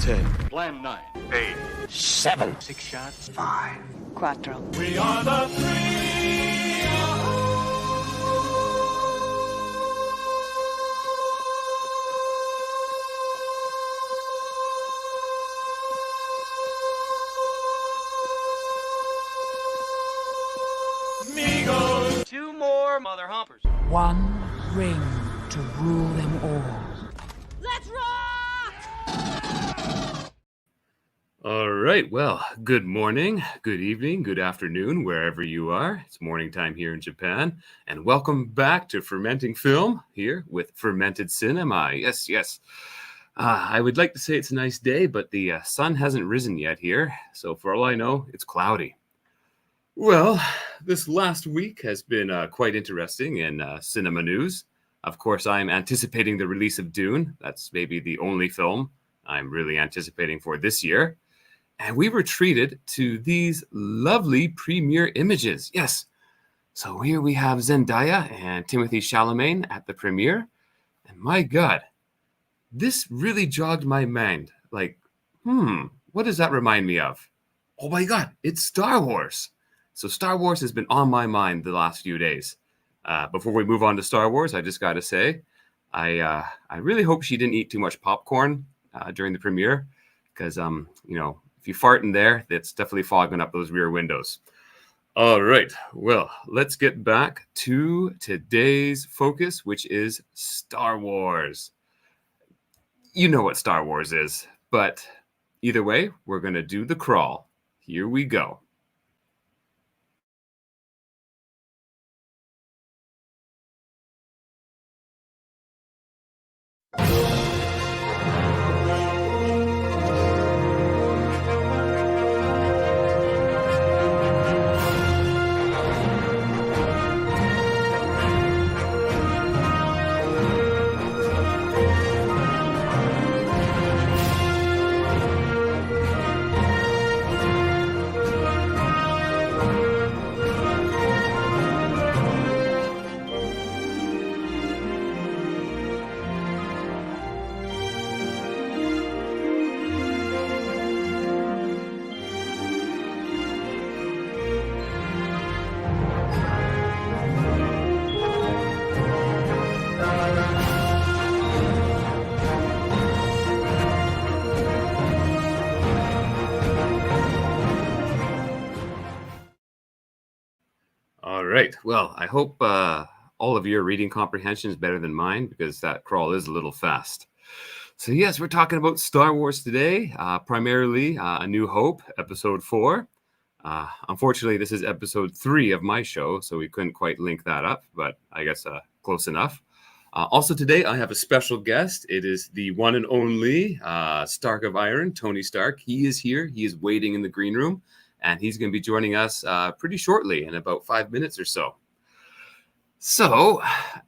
10. Plan 9. 8. 7. 6 shots. 5. Quattro. We are the three. Amigos. 2 more mother humpers. One ring to rule them all. Let's rock! All right. Well, good morning, good evening, good afternoon, wherever you are. It's morning time here in Japan. And welcome back to Fermenting Film here with Fermented Cinema. Yes. I would like to say it's a nice day, but the sun hasn't risen yet here. So for all I know, it's cloudy. Well, this last week has been quite interesting in cinema news. Of course, I'm anticipating the release of Dune. That's maybe the only film I'm really anticipating for this year. And we were treated to these lovely premiere images. Yes. So here we have Zendaya and Timothée Chalamet at the premiere. And my God, this really jogged my mind. Like, what does that remind me of? Oh my God, it's Star Wars. So Star Wars has been on my mind the last few days. Before we move on to Star Wars, I just got to say, I really hope she didn't eat too much popcorn during the premiere, because if you fart in there, that's definitely fogging up those rear windows. All right, well, let's get back to today's focus, which is Star Wars. You know what Star Wars is, but either way, we're going to do the crawl. Here we go. All right. Well, I hope all of your reading comprehension is better than mine, because that crawl is a little fast. So yes, we're talking about Star Wars today, primarily A New Hope, episode 4. Unfortunately, this is episode 3 of my show, so we couldn't quite link that up, but I guess close enough. Also today, I have a special guest. It is the one and only Stark of Iron, Tony Stark. He is here. He is waiting in the green room. And he's going to be joining us pretty shortly, in about 5 minutes or so. So,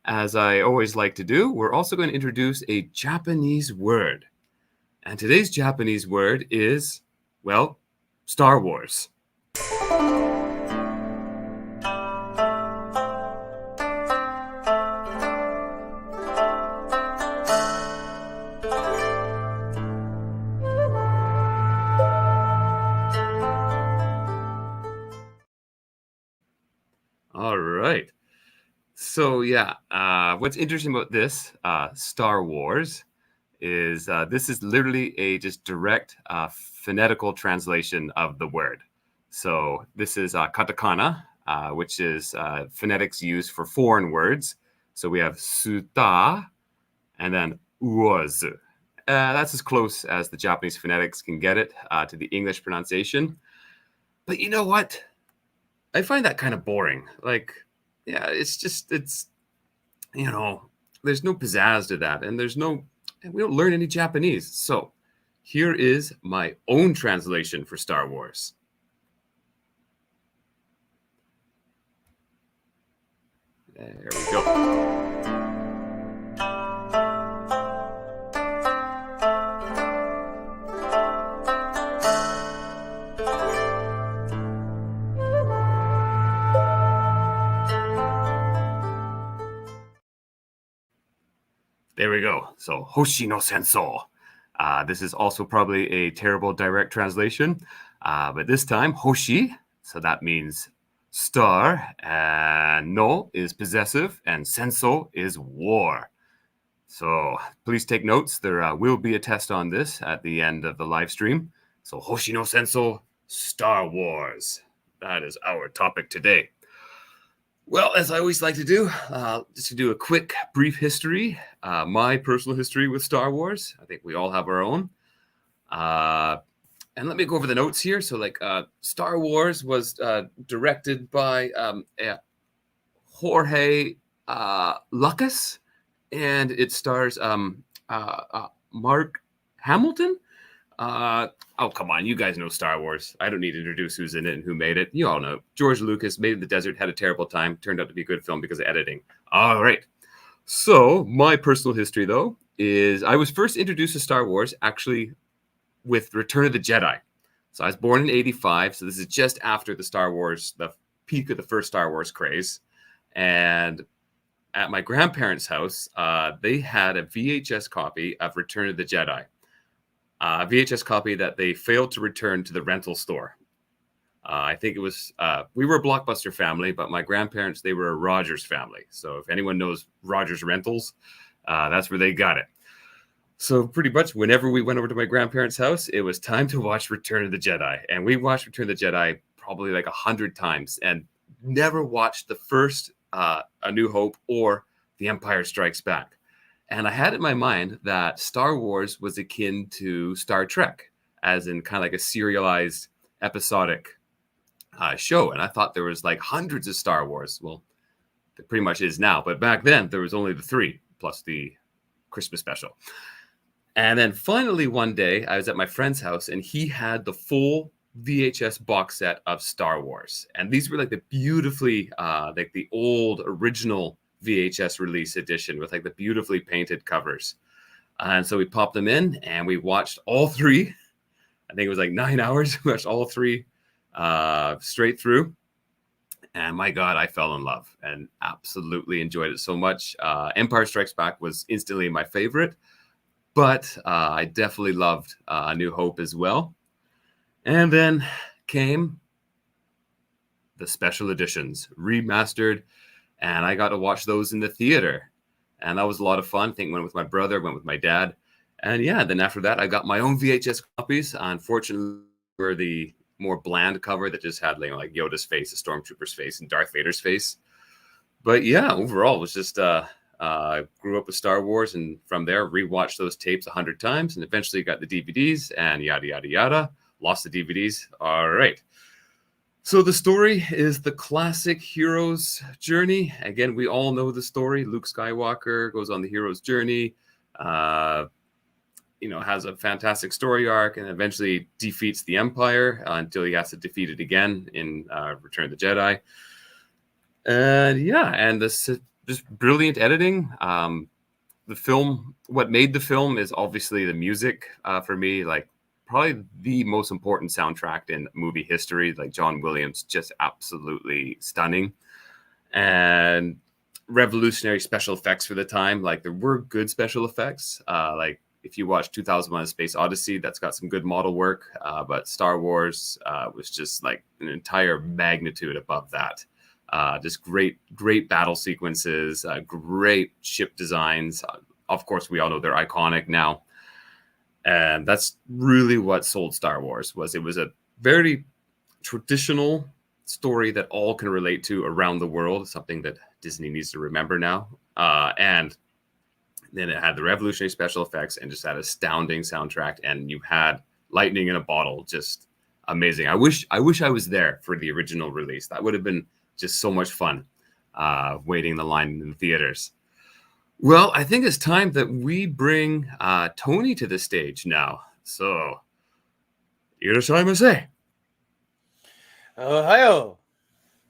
as I always like to do, we're also going to introduce a Japanese word. And today's Japanese word is, well, Star Wars. All right. So, what's interesting about this Star Wars is this is literally a just direct phonetical translation of the word. So this is katakana, which is phonetics used for foreign words. So we have suta and then uozu. That's as close as the Japanese phonetics can get it to the English pronunciation. But you know what? I find that kind of boring. Like, there's no pizzazz to that. And we don't learn any Japanese. So here is my own translation for Star Wars. There we go. There we go. So, Hoshi no Senso. This is also probably a terrible direct translation, but this time Hoshi, so that means star, and no is possessive, and senso is war. So please take notes. There will be a test on this at the end of the live stream. So Hoshi no Senso, Star Wars. That is our topic today. Well, as I always like to do, just to do a quick, brief history, my personal history with Star Wars. I think we all have our own. And let me go over the notes here. So, Star Wars was directed by Jorge Lucas, and it stars Mark Hamilton. Oh, come on. You guys know Star Wars. I don't need to introduce who's in it and who made it. You all know. George Lucas made it in the desert, had a terrible time. Turned out to be a good film because of editing. All right. So my personal history, though, is I was first introduced to Star Wars actually with Return of the Jedi. So I was born in 85. So this is just after the peak of the first Star Wars craze. And at my grandparents' house, they had a VHS copy of Return of the Jedi. VHS copy that they failed to return to the rental store. I think it was, we were a Blockbuster family, but my grandparents, they were a Rogers family. So if anyone knows Rogers Rentals, that's where they got it. So pretty much whenever we went over to my grandparents' house, it was time to watch Return of the Jedi. And we watched Return of the Jedi probably like 100 times and never watched the first A New Hope or The Empire Strikes Back. And I had in my mind that Star Wars was akin to Star Trek, as in kind of like a serialized episodic show. And I thought there was like hundreds of Star Wars. Well, it pretty much is now. But back then, there was only the 3 plus the Christmas special. And then finally one day, I was at my friend's house, and he had the full VHS box set of Star Wars. And these were like the beautifully, like the old original VHS release edition with like the beautifully painted covers. And so we popped them in and we watched all 3. I think it was like 9 hours. We watched all 3 straight through. And my God, I fell in love and absolutely enjoyed it so much. Empire Strikes Back was instantly my favorite, but I definitely loved A New Hope as well. And then came the special editions, remastered, and I got to watch those in the theater. And that was a lot of fun. I think went with my brother, went with my dad. And yeah, then after that, I got my own VHS copies. Unfortunately, were the more bland cover that just had like Yoda's face, the Stormtrooper's face, and Darth Vader's face. But yeah, overall, it was just grew up with Star Wars, and from there, rewatched those tapes 100 times, and eventually got the DVDs, and yada, yada, yada. Lost the DVDs. All right. So the story is the classic hero's journey. Again, we all know the story. Luke Skywalker goes on the hero's journey, has a fantastic story arc, and eventually defeats the Empire until he has to defeat it again in Return of the Jedi. And this just brilliant editing. The film, what made the film is obviously the music for me, like probably the most important soundtrack in movie history. Like John Williams, just absolutely stunning. And revolutionary special effects for the time. Like there were good special effects. Like if you watch 2001: A Space Odyssey, that's got some good model work. But Star Wars was just like an entire magnitude above that. Just great battle sequences, great ship designs. Of course, we all know they're iconic now. And that's really what sold Star Wars. It was a very traditional story that all can relate to around the world, something that Disney needs to remember now. And then it had the revolutionary special effects and just that astounding soundtrack. And you had lightning in a bottle, just amazing. I wish I was there for the original release. That would have been just so much fun, waiting the line in the theaters. Well, I think it's time that we bring Tony to the stage now. So, irashaimase. Ohio.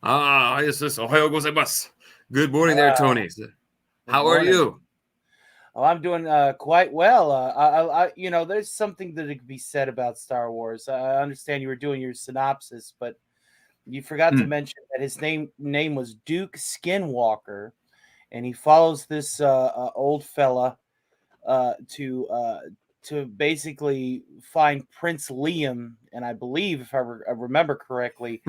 Yes, ohayo gozaimasu. Good morning there, Tony. How are you? Oh, I'm doing quite well. There's something that could be said about Star Wars. I understand you were doing your synopsis, but you forgot to mention that his name was Duke Skinwalker, and he follows this old fella to to basically find Prince Liam, and I believe, if I remember correctly,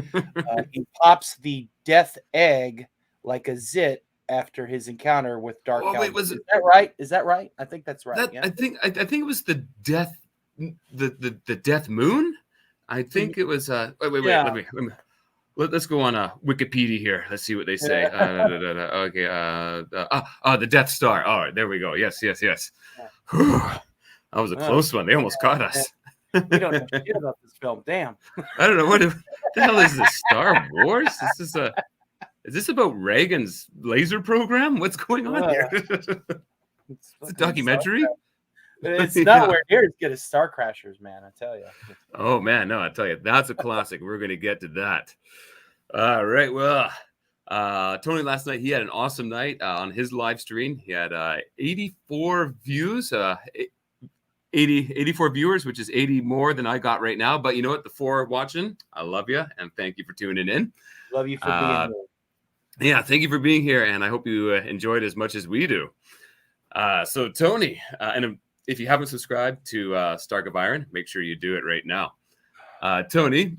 he pops the death egg like a zit after his encounter with Dark Oh wait, Helmet. was Is it that right? Is that right? I think that's right. that? Yeah. I think it was the death, the death moon. I think it was. Wait. Yeah. Let's go on Wikipedia here. Let's see what they say. Okay. The Death Star. All right, there we go. Yes. Whew. That was a close one. They almost caught us. We don't know shit about this film. Damn. I don't know what the hell is this. Star Wars? Is this about Reagan's laser program? What's going on here? It's a documentary. It's nowhere near as good as Star Crashers, man. I tell you. Oh man, no, I tell you, that's a classic. We're gonna get to that. All right. Well, Tony last night he had an awesome night on his live stream. He had 84 views, 84 viewers, which is 80 more than I got right now. But you know what? The 4 watching, I love you and thank you for tuning in. Love you for being here. Yeah, thank you for being here, and I hope you enjoyed as much as we do. So Tony, and if you haven't subscribed to Stark of Iron, make sure you do it right now. Tony,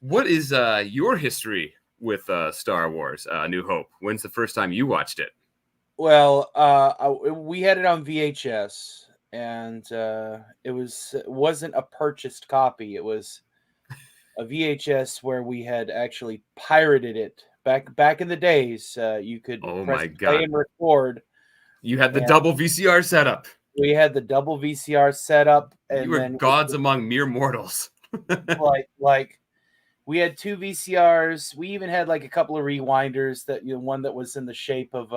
what is your history with Star Wars New Hope? When's the first time you watched it? Well, we had it on VHS, and it wasn't a purchased copy. It was a VHS where we had actually pirated it. Back in the days, you could press play and record. You had the double VCR setup. We had the double VCR setup, and you were gods among mere mortals. like we had 2 VCRs. We even had like a couple of rewinders. That one that was in the shape of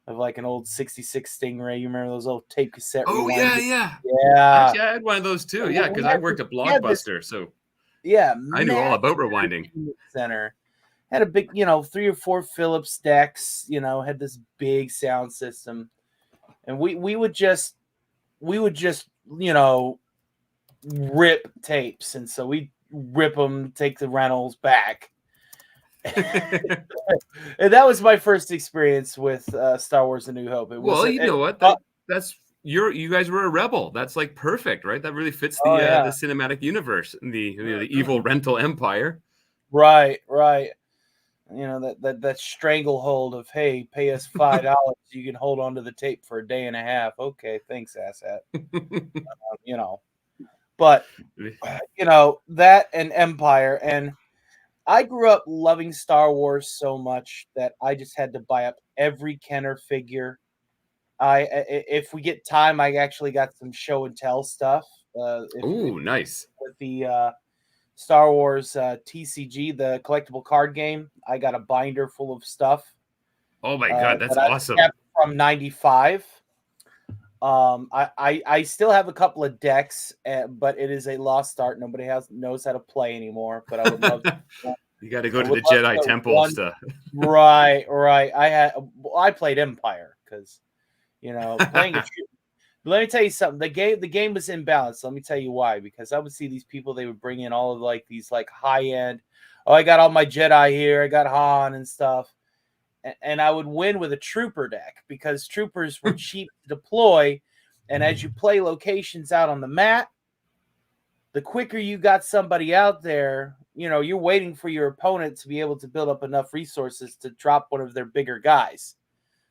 like an old '66 Stingray. You remember those old tape cassette? Oh rewinders? yeah. Actually, I had one of those too. Yeah, because I worked at Blockbuster, so yeah, I knew all about rewinding. Center had a big, 3 or 4 Philips decks. Had this big sound system, and we would just rip tapes, and so we rip them, take the rentals back. And that was my first experience with Star Wars: A New Hope. You know what? That's you guys were a rebel. That's like perfect, right? That really fits the cinematic universe, the evil rental empire. Right. That stranglehold of, hey, pay us $5, you can hold on to the tape for a day and a half. Okay, thanks, asshat. But that and Empire, and I grew up loving Star Wars so much that I just had to buy up every Kenner figure. If we get time, I actually got some show and tell stuff. Nice. With the Star Wars TCG, the collectible card game, I got a binder full of stuff. Oh my god, that's awesome! From '95. I still have a couple of decks, but it is a lost art. Nobody knows how to play anymore. But I would love to. You got to go to the Jedi Temple stuff. Right. I played Empire because playing. Let me tell you something. The game was imbalanced. Let me tell you why. Because I would see these people. They would bring in all of these high end. Oh, I got all my Jedi here. I got Han and stuff. And I would win with a trooper deck because troopers were cheap to deploy. And as you play locations out on the map, the quicker you got somebody out there, you're waiting for your opponent to be able to build up enough resources to drop one of their bigger guys.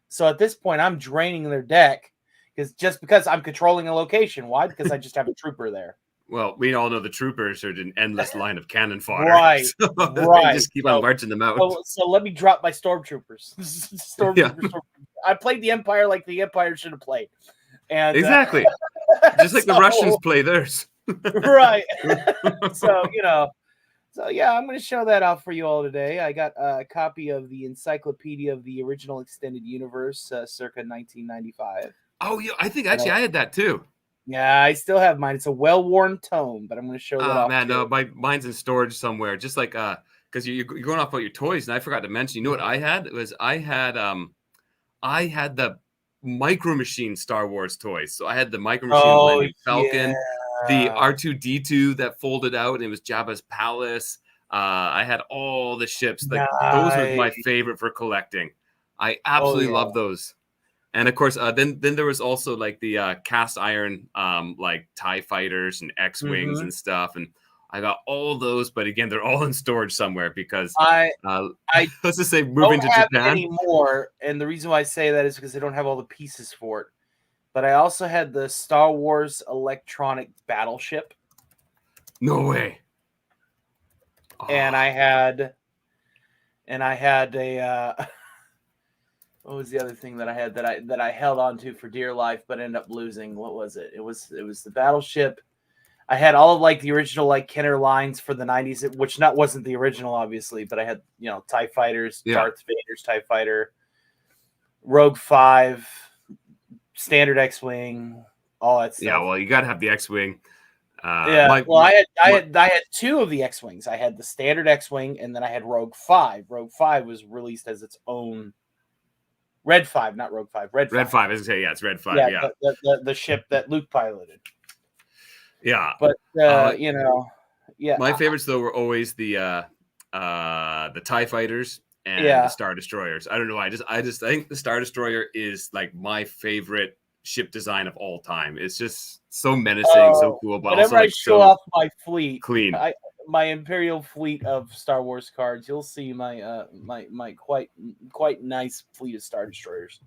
So at this point, I'm draining their deck because I'm controlling a location. Why? Because I just have a trooper there. Well, we all know the troopers are an endless line of cannon fodder. Right. They just keep on marching them out. So let me drop my stormtroopers. Stormtroopers. I played the Empire like the Empire should have played. And exactly. Just like the Russians play theirs. Right. So I'm going to show that off for you all today. I got a copy of the Encyclopedia of the Original Extended Universe, circa 1995. Oh, yeah. I think actually I had that too. Yeah, I still have mine. It's a well-worn tome, but I'm going to show that off. Man, no, mine's in storage somewhere. Just like because you're going off about your toys, and I forgot to mention. You know what I had? I had the Micro Machine Star Wars toys. So I had the Micro Machine Millennium Falcon, the R2-D2 that folded out, and it was Jabba's palace. I had all the ships. Those were my favorite for collecting. I absolutely love those. And of course, then there was also like the cast iron, like TIE fighters and X-wings Mhm. and stuff, and I got all those. But again, they're all in storage somewhere because I uh, I let's just say moving don't to have it Japan. anymore, and the reason why I say that is because I don't have all the pieces for it. But I also had the Star Wars electronic battleship, No way. and Oh, I had a what was the other thing that I had that I held on to for dear life, but ended up losing? What was it? It was the battleship. I had all of like the original like Kenner lines for the '90s, which wasn't the original, obviously, but I had TIE fighters, yeah. Darth Vader's TIE fighter, Rogue 5, standard X-wing, all that Yeah, stuff. well, you got to have the X-wing. Yeah, well, My I had two of the X-wings. I had the standard X-wing, and then I had Rogue 5. Rogue 5 was released as its own. Red 5, not Rogue 5. Red 5. Red 5, I was gonna say, yeah, it's Red 5. Yeah, Yeah, the ship that Luke piloted. yeah. But Uh, yeah, my favorites though were always the TIE fighters and the yeah. Star Destroyers. I don't know. I think the Star Destroyer is like my favorite ship design of all time. It's just so menacing, so cool, but also Whenever I like show so off my fleet, clean. my Imperial fleet of Star Wars cards, you'll see my my quite nice fleet of Star Destroyers.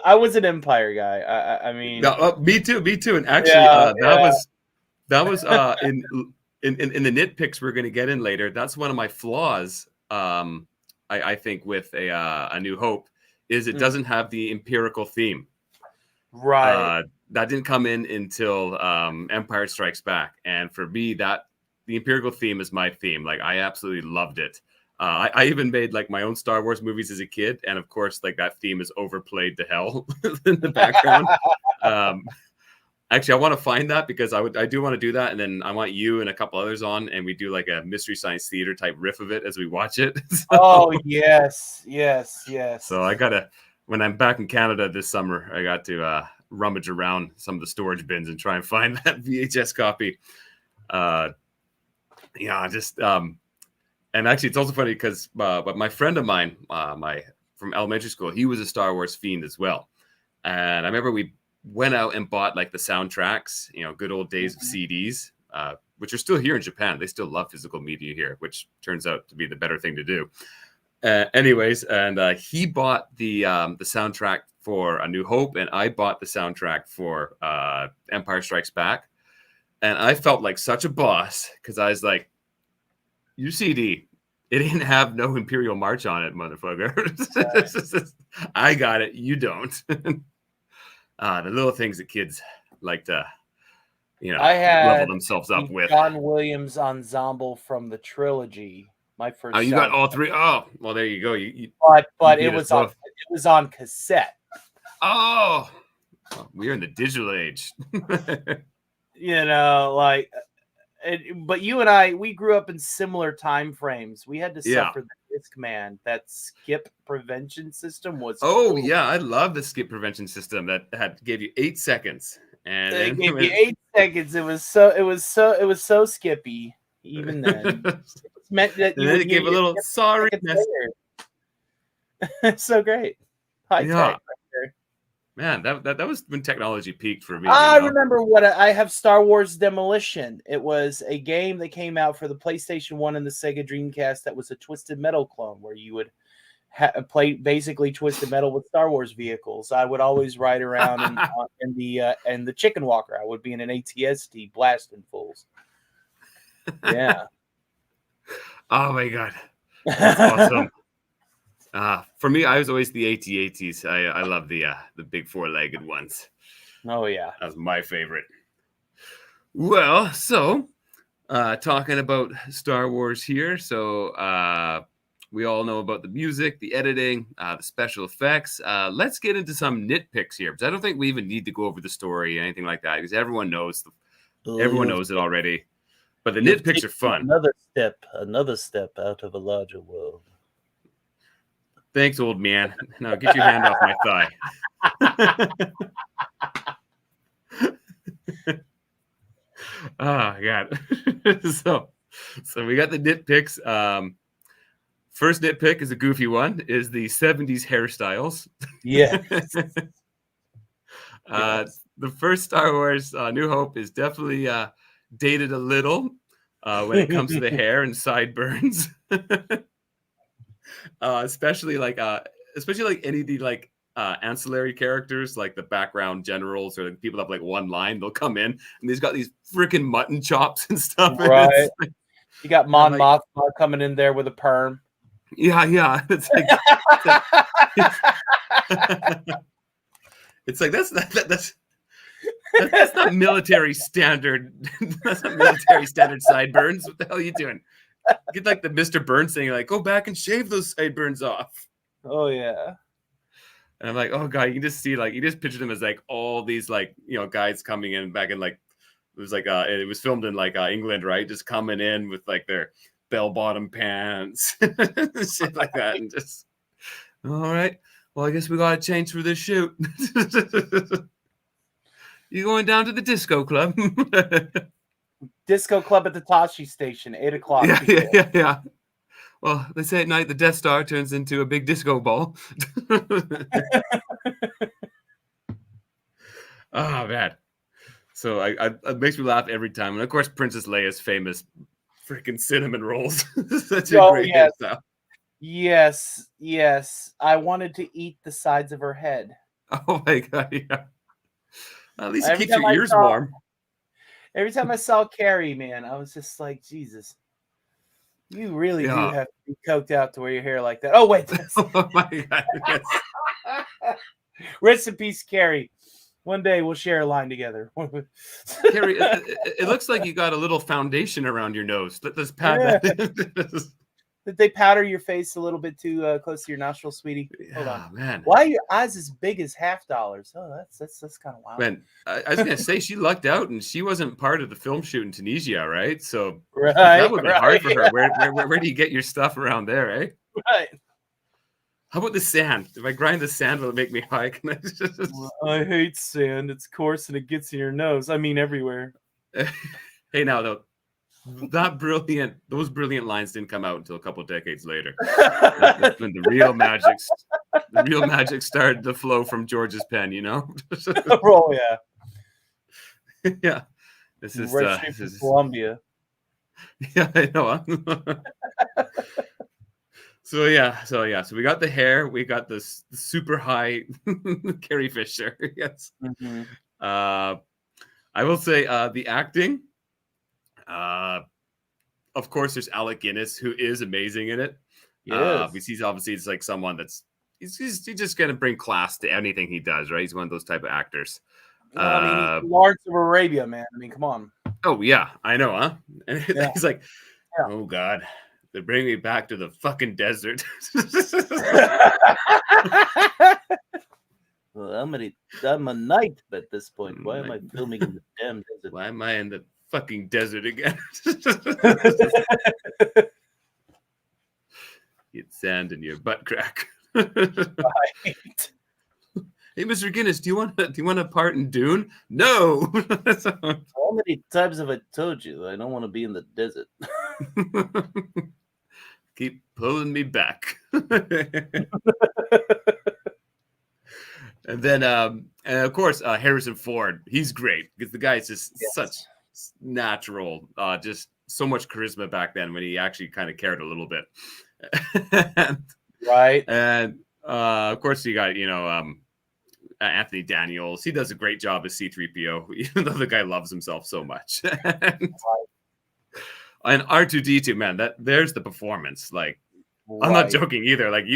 I was an Empire guy. I mean, No, me too, me too. And actually, yeah, that was in the nitpicks we're going to get in later. That's one of my flaws. I think with a New Hope is it doesn't have the empirical theme. right. That didn't come in until Empire Strikes Back, and for me, that the empirical theme is my theme. Like I absolutely loved it. I even made like my own Star Wars movies as a kid, and of course, like that theme is overplayed to hell in the background. Um, Actually, I want to find that because I do want to do that, and then I want you and a couple others on, and we do like a Mystery Science Theater type riff of it as we watch it. Oh yes, yes, yes. So I gotta, when I'm back in Canada this summer, I got to rummage around some of the storage bins and try and find that VHS copy. Yeah, just and actually, it's also funny because but my friend of mine, my from elementary school, he was a Star Wars fiend as well, and I remember we went out and bought like the soundtracks, good old days of CDs, which are still here in Japan. They still love physical media here, which turns out to be the better thing to do. Anyways, and he bought the soundtrack for A New Hope, and I bought the soundtrack for Empire Strikes Back. And I felt like such a boss because I was like, "You CD, it didn't have no Imperial March on it, motherfucker. I got it. You don't." The little things that kids like to, I had level themselves up the with. John Williams ensemble from the trilogy. My first. Oh, you got all three. Oh, well, there you go. You but beat it us was both. on cassette. Oh, we're in the digital age. But you and I, we grew up in similar time frames. We had to Yeah. suffer the Discman. That skip prevention system was. Oh, cool. yeah, I love the skip prevention system that gave you 8 seconds, and It then gave you 8 seconds. It was so skippy. Even then, it meant that and then it gave a little sorriness. So great, high Yeah. tech. Man, that was when technology peaked for me. I remember I have Star Wars Demolition. It was a game that came out for the PlayStation 1 and the Sega Dreamcast that was a Twisted Metal clone where you would play basically Twisted Metal with Star Wars vehicles. I would always ride around in the Chicken Walker. I would be in an ATST blasting fools. Yeah. Oh my god. That's awesome. For me, I was always the AT-ATs. I love the big 4-legged ones. Oh yeah, that was my favorite. Well, so talking about Star Wars here, so we all know about the music, the editing, the special effects. Let's get into some nitpicks here, because I don't think we even need to go over the story or anything like that, because everyone knows it already. But the nitpicks are fun. Another step out of a larger world. Thanks, old man. Now get your hand off my thigh. Oh, God. So we got the nitpicks. First nitpick is a goofy one, is the 70s hairstyles. Yeah. The first Star Wars New Hope is definitely dated a little when it comes to the hair and sideburns. Especially like any of the like ancillary characters, like the background generals or the people that have like one line, they'll come in and he's got these freaking mutton chops and stuff. Right. And like, You got Mon like, Mothma coming in there with a perm. yeah. It's like that's not military standard. That's not military standard sideburns. What the hell are you doing? Get like the Mr. Burns thing, like go back and shave those sideburns off. Oh yeah. And I'm like, oh god, you can just see like you just picture them as like all these like guys coming in back in like it was like it was filmed in like England, right? Just coming in with like their bell bottom pants, shit like that, and just all right. Well, I guess we gotta change for this shoot. You going down to the disco club? Disco club at the Tashi station, 8 o'clock. Yeah. Well, they say at night the Death Star turns into a big disco ball. Oh man. So it makes me laugh every time. And of course, Princess Leia's famous freaking cinnamon rolls. Such a great hairstyle. Yes. I wanted to eat the sides of her head. Oh my god, yeah. At least it keeps your ears warm. Every time I saw Carrie, man, I was just like, Jesus, you really do have to be coked out to wear your hair like that. Oh, wait. Oh my god. Yes. Rest in peace, Carrie. One day we'll share a line together. Carrie, it looks like you got a little foundation around your nose. Let's pat that. Did they powder your face a little bit too close to your nostrils, sweetie? Hold on, man. Why are your eyes as big as $50? Oh, that's kind of wild. Man, I was gonna say she lucked out and she wasn't part of the film shoot in Tunisia, right? So that would be hard for her. Where do you get your stuff around there, eh? Right. How about the sand? If I grind the sand, will it make me high? I hate sand. It's coarse and it gets in your nose. I mean, everywhere. Hey, now though, those brilliant lines didn't come out until a couple decades later. That's when the real magic started to flow from George's pen. Oh yeah. Yeah. This is Columbia. Yeah, I know. Huh? So we got the hair, we got this super high Carrie Fisher. Yes. Mm-hmm. I will say the acting. Of course, there's Alec Guinness, who is amazing in it. Yes. We see obviously it's like someone that's he's just gonna bring class to anything he does, right? He's one of those type of actors. I mean, Lawrence of Arabia, man. I mean, come on. Oh yeah, I know, huh? And Yeah. he's like, Yeah. oh god. They bring me back to the fucking desert. Well, I'm a knight at this point. Why am I filming in the damn desert? Why am I in the fucking desert again? Get sand in your butt crack. Right. Hey, Mr. Guinness, do you want a part in Dune? No. How many times have I told you I don't want to be in the desert? Keep pulling me back. And then, and of course, Harrison Ford. He's great because the guy's just such natural, just so much charisma back then when he actually kind of cared a little bit. Right. And of course, you got Anthony Daniels. He does a great job as C-3PO, even though the guy loves himself so much. And R2-D2, man, there's the performance. Like, I'm not joking either. Like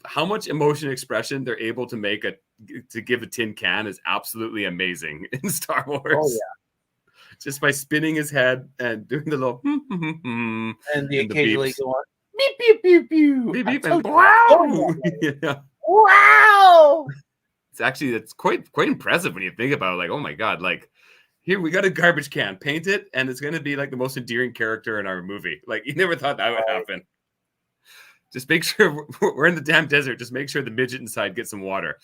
how much emotion expression they're able to make to give a tin can is absolutely amazing in Star Wars. Oh yeah. Just by spinning his head and doing the little and the occasionally beeps. go on beep beep beep beep. Beep, beep, and wow. Yeah. Wow. It's quite impressive when you think about it. Like, oh my god, like here we got a garbage can, paint it, and it's gonna be like the most endearing character in our movie. Like you never thought that would happen. Just make sure we're in the damn desert. Just make sure the midget inside gets some water.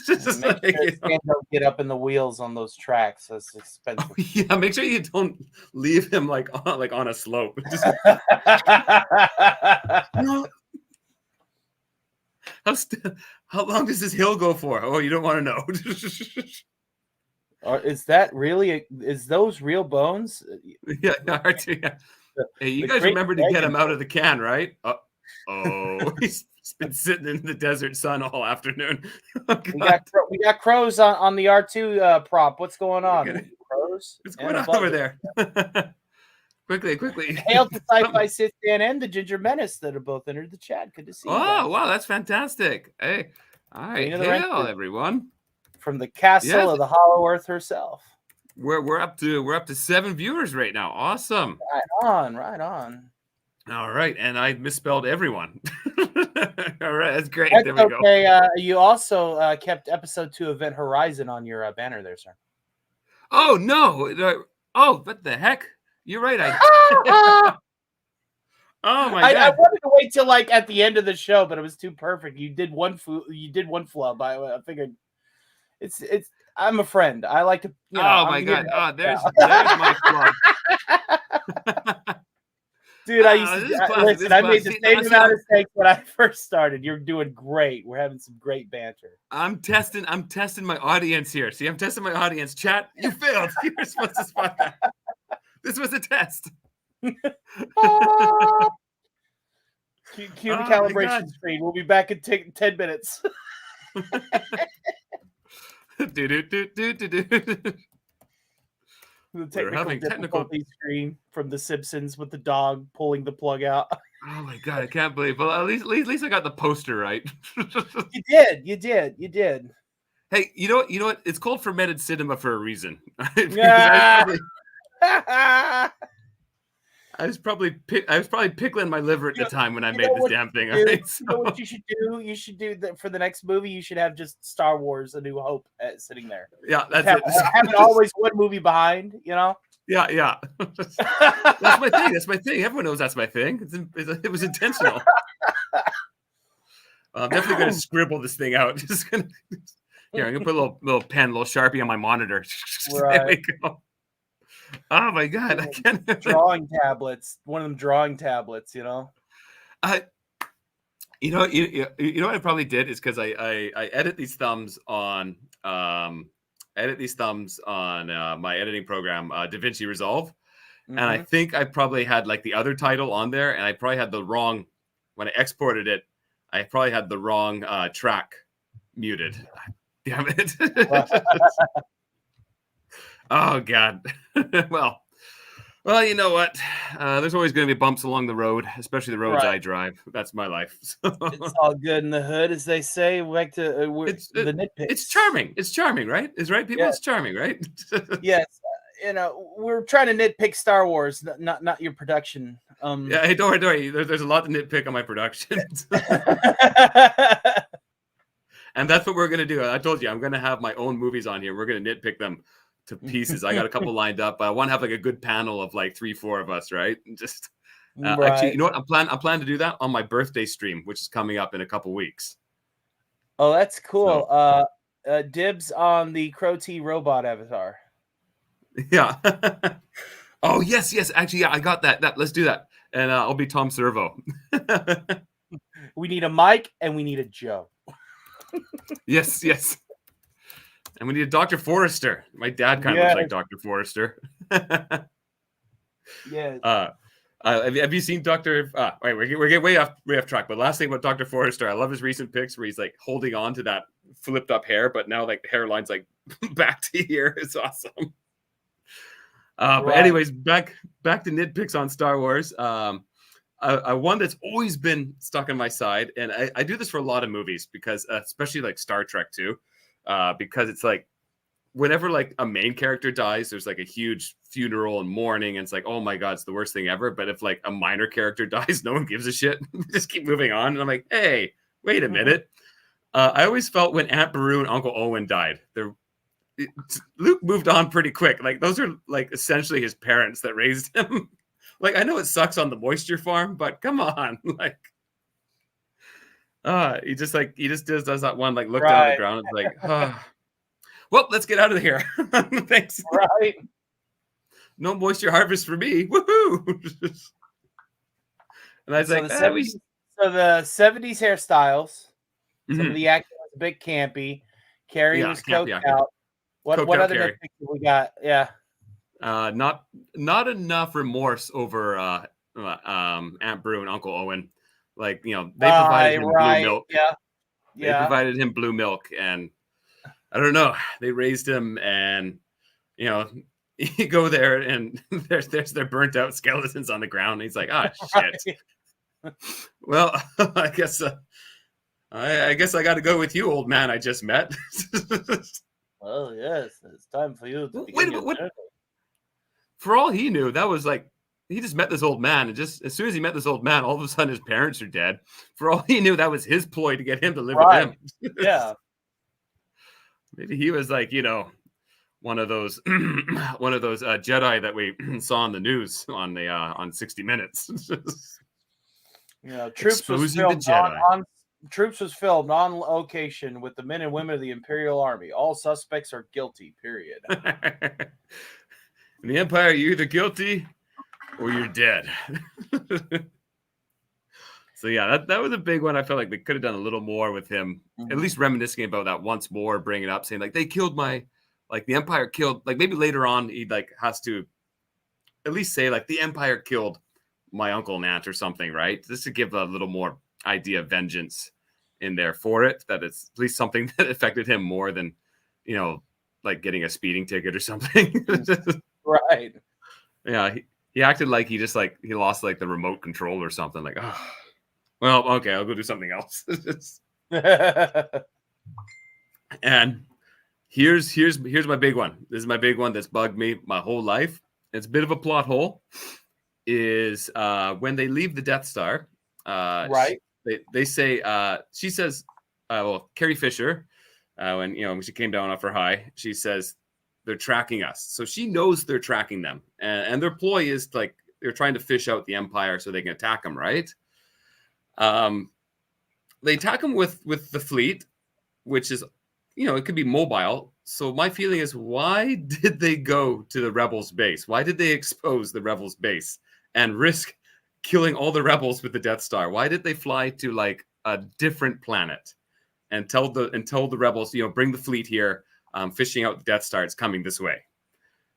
Just Make sure Stan don't get up in the wheels on those tracks. That's expensive. Oh, yeah, make sure you don't leave him like on a slope. Just no. How long does this hill go for? Oh, you don't want to know. Or is that really? Is those real bones? Yeah, yeah. Hey, you guys remember to get him out of the can, right? Oh, he's been sitting in the desert sun all afternoon. Oh, we got crows on the R2 prop. What's going on? Okay. Crows? What's going on over there? Quickly. Hail to Sci-Fi Sit Dan and the Ginger Menace that have both entered the chat. Good to see you. Oh, wow, that's fantastic. Hey, all right, hail everyone from the castle of the Hollow Earth herself. We're up to 7 viewers right now. Awesome. Right on. All right, and I misspelled everyone. All right, that's great. That's there we go. Okay, you also kept episode 2 Event Horizon on your banner there, sir. Oh no! Oh, what the heck? You're right. Oh my god! I wanted to wait till like at the end of the show, but it was too perfect. You did one flub. I figured it's. I'm a friend. I like to. Oh my god! Oh, there's my flub. Dude, I used to listen. I made the same amount of mistakes when I first started. You're doing great. We're having some great banter. I'm testing my audience here. See, I'm testing my audience. Chat, you failed. You're supposed to spot that. This was a test. Cue the calibration screen. We'll be back in 10 minutes. The having technical screen from The Simpsons with the dog pulling the plug out. Oh my god, I can't believe. Well, at least I got the poster right. You did. Hey, you know what? It's called fermented cinema for a reason. Yeah. I was probably pickling my liver at the time when I made this damn thing. Right? So. You know what you should do? You should do that for the next movie. You should have just Star Wars: A New Hope sitting there. Yeah, that's it. Have it always one movie behind. You know. Yeah. That's my thing. That's my thing. Everyone knows that's my thing. It was intentional. I'm definitely going to scribble this thing out. Just gonna. Here, I'm gonna put a little pen, a little Sharpie on my monitor. Right. There we go. Oh my god, I can't. Drawing tablets. One of them drawing tablets, you know. You know what I probably did is because I edit these thumbs on my editing program, DaVinci Resolve, and I think I probably had like the other title on there, and I probably had the wrong when I exported it. I probably had the wrong track muted. Damn it. Oh god. well, you know what? There's always going to be bumps along the road, especially the roads I drive. That's my life. It's all good in the hood, as they say. Back to the nitpicks. It's charming. It's charming, right? Is right, people? Yeah. It's charming, right? Yes. We're trying to nitpick Star Wars, not your production. Yeah, hey, don't worry. There's a lot to nitpick on my production. And that's what we're going to do. I told you, I'm going to have my own movies on here. We're going to nitpick them to pieces. I got a couple lined up, but I want to have like a good panel of like 3-4 of us, right? And just actually, you know what? I'm planning to do that on my birthday stream, which is coming up in a couple weeks. Oh, that's cool. So, dibs on the Crow T robot avatar. Yeah. Oh yes. Actually, yeah, I got that. Let's do that, and I'll be Tom Servo. We need a Mike and we need a Joe. Yes. And we need a Dr. Forrester. My dad kind of looks like Dr. Forrester. Yes. Have you seen Dr. Wait, we're getting way off track. But last thing about Dr. Forrester, I love his recent pics where he's like holding on to that flipped up hair, but now like the hairline's like back to here. It's awesome. But anyways, back to nitpicks on Star Wars. One that's always been stuck on my side, and I do this for a lot of movies because, especially like Star Trek too. Because it's like whenever like a main character dies, there's like a huge funeral and mourning, and it's like, oh my god, it's the worst thing ever. But if like a minor character dies, no one gives a shit. Just keep moving on. And I'm like, hey, wait a minute. I always felt when Aunt Beru and Uncle Owen died, Luke moved on pretty quick. Like those are like essentially his parents that raised him. Like I know it sucks on the moisture farm, but come on, like. He just does that one like look down at the Right. ground. It's like, well, let's get out of here. Thanks. Right. No moisture harvest for me. Woohoo! And I was So like, the "Ah, we 70s, so the 70s hairstyles. Some Mhm. of the acting was a bit campy. Carrie Yeah, was campy coked acting. out. Coked What out other Carrie. nitpicks have we got? Yeah. Not enough remorse over Aunt Brew and Uncle Owen. Like, they provided him blue Right. milk. Yeah. They Yeah. provided him blue milk, and I don't know. They raised him, and you go there, and there's their burnt out skeletons on the ground. And he's like, ah, shit. Right. Well, I guess I guess I got to go with you, old man I just met. Well, yes, it's time for you to Wait, begin your what? journey. For all he knew, that was like he just met this old man, and just as soon as he met this old man, all of a sudden his parents are dead. For all he knew, that was his ploy to get him to live with Right. him. Yeah. Maybe he was like, one of those Jedi that we saw on the news on 60 Minutes. Troops was Exposing the filmed Jedi. on Troops was filmed on location with the men and women of the Imperial Army. All suspects are guilty. Period. In the Empire, you're either guilty or you're dead. So yeah, that was a big one. I felt like they could have done a little more with him, at least reminiscing about that once more, bringing it up, saying like they killed the Empire killed, like maybe later on he like has to at least say like the Empire killed my uncle and aunt or something, right? Just to give a little more idea of vengeance in there for it, that it's at least something that affected him more than, like getting a speeding ticket or something. Right. Yeah, he acted like he just like he lost like the remote control or something. Like, oh, well, okay, I'll go do something else. And here's my big one. This is my big one that's bugged me my whole life. It's a bit of a plot hole. Is when they leave the Death Star, Right. They say she says, well, Carrie Fisher, when she came down off her high, she says they're tracking us. So she knows they're tracking them, and their ploy is like they're trying to fish out the Empire so they can attack them, right? They attack them with the fleet, which is, it could be mobile. So my feeling is, why did they go to the Rebels base? Why did they expose the Rebels base and risk killing all the Rebels with the Death Star? Why did they fly to like a different planet and tell the Rebels, bring the fleet here, fishing out the Death Star, it's coming this way?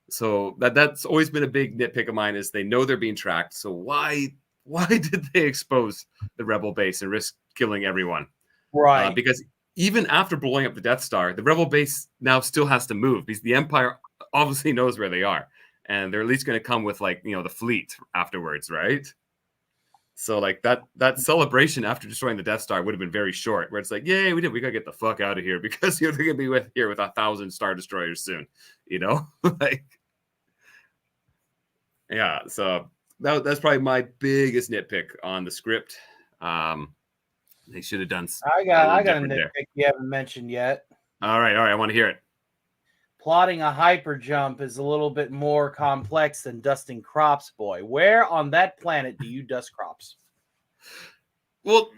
So that's always been a big nitpick of mine, is they know they're being tracked. So why did they expose the Rebel base and risk killing everyone? Right. Because even after blowing up the Death Star, the Rebel base now still has to move because the Empire obviously knows where they are, and they're at least going to come with like the fleet afterwards, right? So like that celebration after destroying the Death Star would have been very short, where it's like, yay, we gotta get the fuck out of here because they're gonna be here with 1,000 Star Destroyers soon, like, yeah. So that's probably my biggest nitpick on the script. They should have done. I got a different nitpick there. you haven't mentioned yet. All right, I want to hear it. Plotting a hyper jump is a little bit more complex than dusting crops, boy. Where on that planet do you dust crops? Well,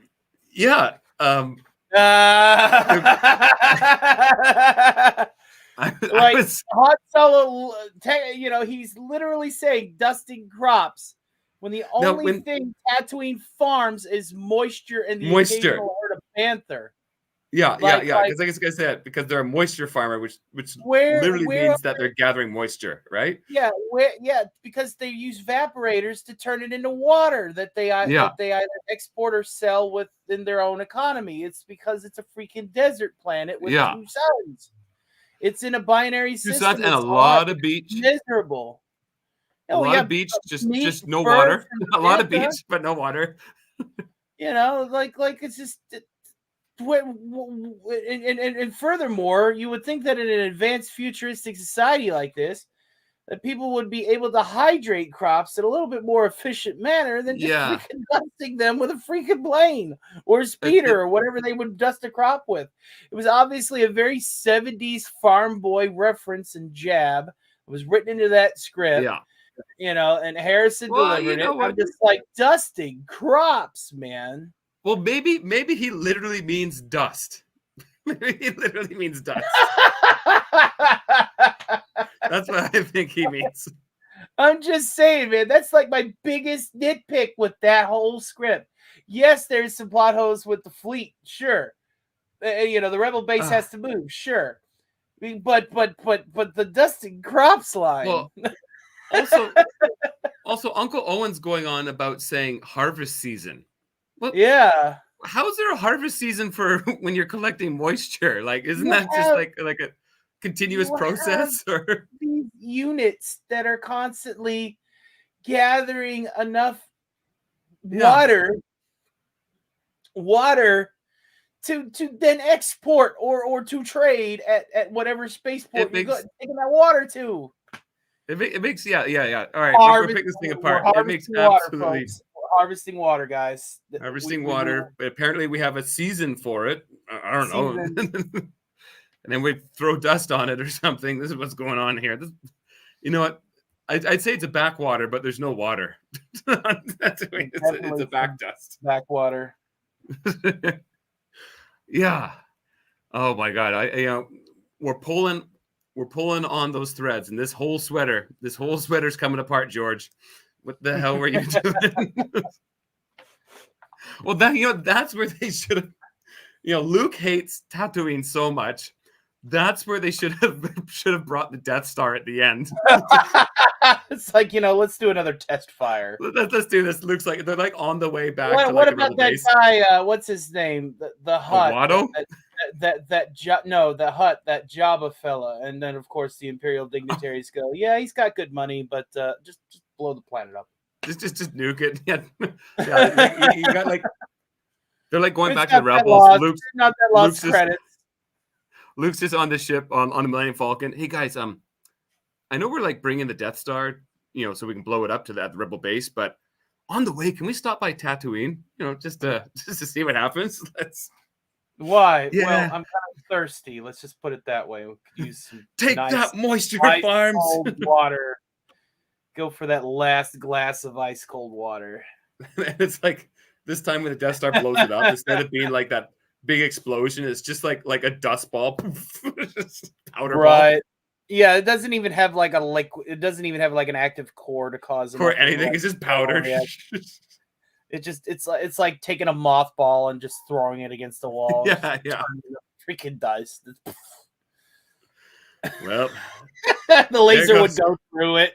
yeah. Like Han Solo, he's literally saying dusting crops when the only thing Tatooine farms is moisture and the occasional herd of panther. Yeah. Because I guess I said because they're a moisture farmer, which literally means that they're gathering moisture, right? Yeah, because they use evaporators to turn it into water that they either export or sell within their own economy. It's because it's a freaking desert planet with 2 suns. It's in a binary system. 2 suns and a lot of beach. Miserable. A lot of beach, just no water. A lot of beach, but no water. Like it's just. And furthermore, you would think that in an advanced futuristic society like this, that people would be able to hydrate crops in a little bit more efficient manner than just freaking dusting them with a freaking plane or a speeder or whatever they would dust a crop with. It was obviously a very 70s farm boy reference and jab. It was written into that script. Yeah. And Harrison delivered it. I'm just like, dusting crops, man. Well, maybe he literally means dust. Maybe he literally means dust. That's what I think he means. I'm just saying, man, that's like my biggest nitpick with that whole script. Yes, there's some plot holes with the fleet, sure. The rebel base has to move, sure. But the Dustin Crops line. Well, also Uncle Owen's going on about saying harvest season. Well, yeah. how is there a harvest season for when you're collecting moisture? Like, isn't You that just have- like a continuous you process? Or These units that are constantly gathering enough water to then export or to trade at whatever spaceport you're taking that water to. It makes yeah. All right, we're picking this thing apart. It makes absolutely harvesting water, guys. Harvesting water. But apparently, we have a season for it. I don't know. And then we throw dust on it or something. This is what's going on here. You know what? I'd say it's a backwater, but there's no water. It's a back dust. Backwater. Yeah. Oh my God. We're pulling on those threads, and this whole sweater's coming apart, George. What the hell were you doing? Well, that's where they should have. Luke hates Tatooine so much. That's where they should have brought the Death Star at the end. It's like, let's do another test fire. Let's do this. Looks like they're like on the way back. What about that guy? What's his name? The Hutt. Watto? The Hutt, that Jabba fella, and then of course the Imperial dignitaries go, yeah, he's got good money, but just blow the planet up. Just nuke it. Yeah, you got like they're like going back to the rebels. Not that lost credits. Luke's just on the ship on the Millennium Falcon. Hey guys, I know we're like bringing the Death Star, so we can blow it up to the rebel base, but on the way, can we stop by Tatooine? Just to see what happens. Why? Yeah. Well, I'm kind of thirsty. Let's just put it that way. We could use some Take nice, that moisture ice farms. Cold water. Go for that last glass of ice cold water. And it's like this time when the Death Star blows it up, instead of being like that big explosion, it's just like a dust ball, powder ball. Yeah, it doesn't even have like a liquid. It doesn't even have like an active core to cause or anything. It's just powder. It's like taking a mothball and just throwing it against the wall. Yeah. Freaking dust. Well, the laser would go through it.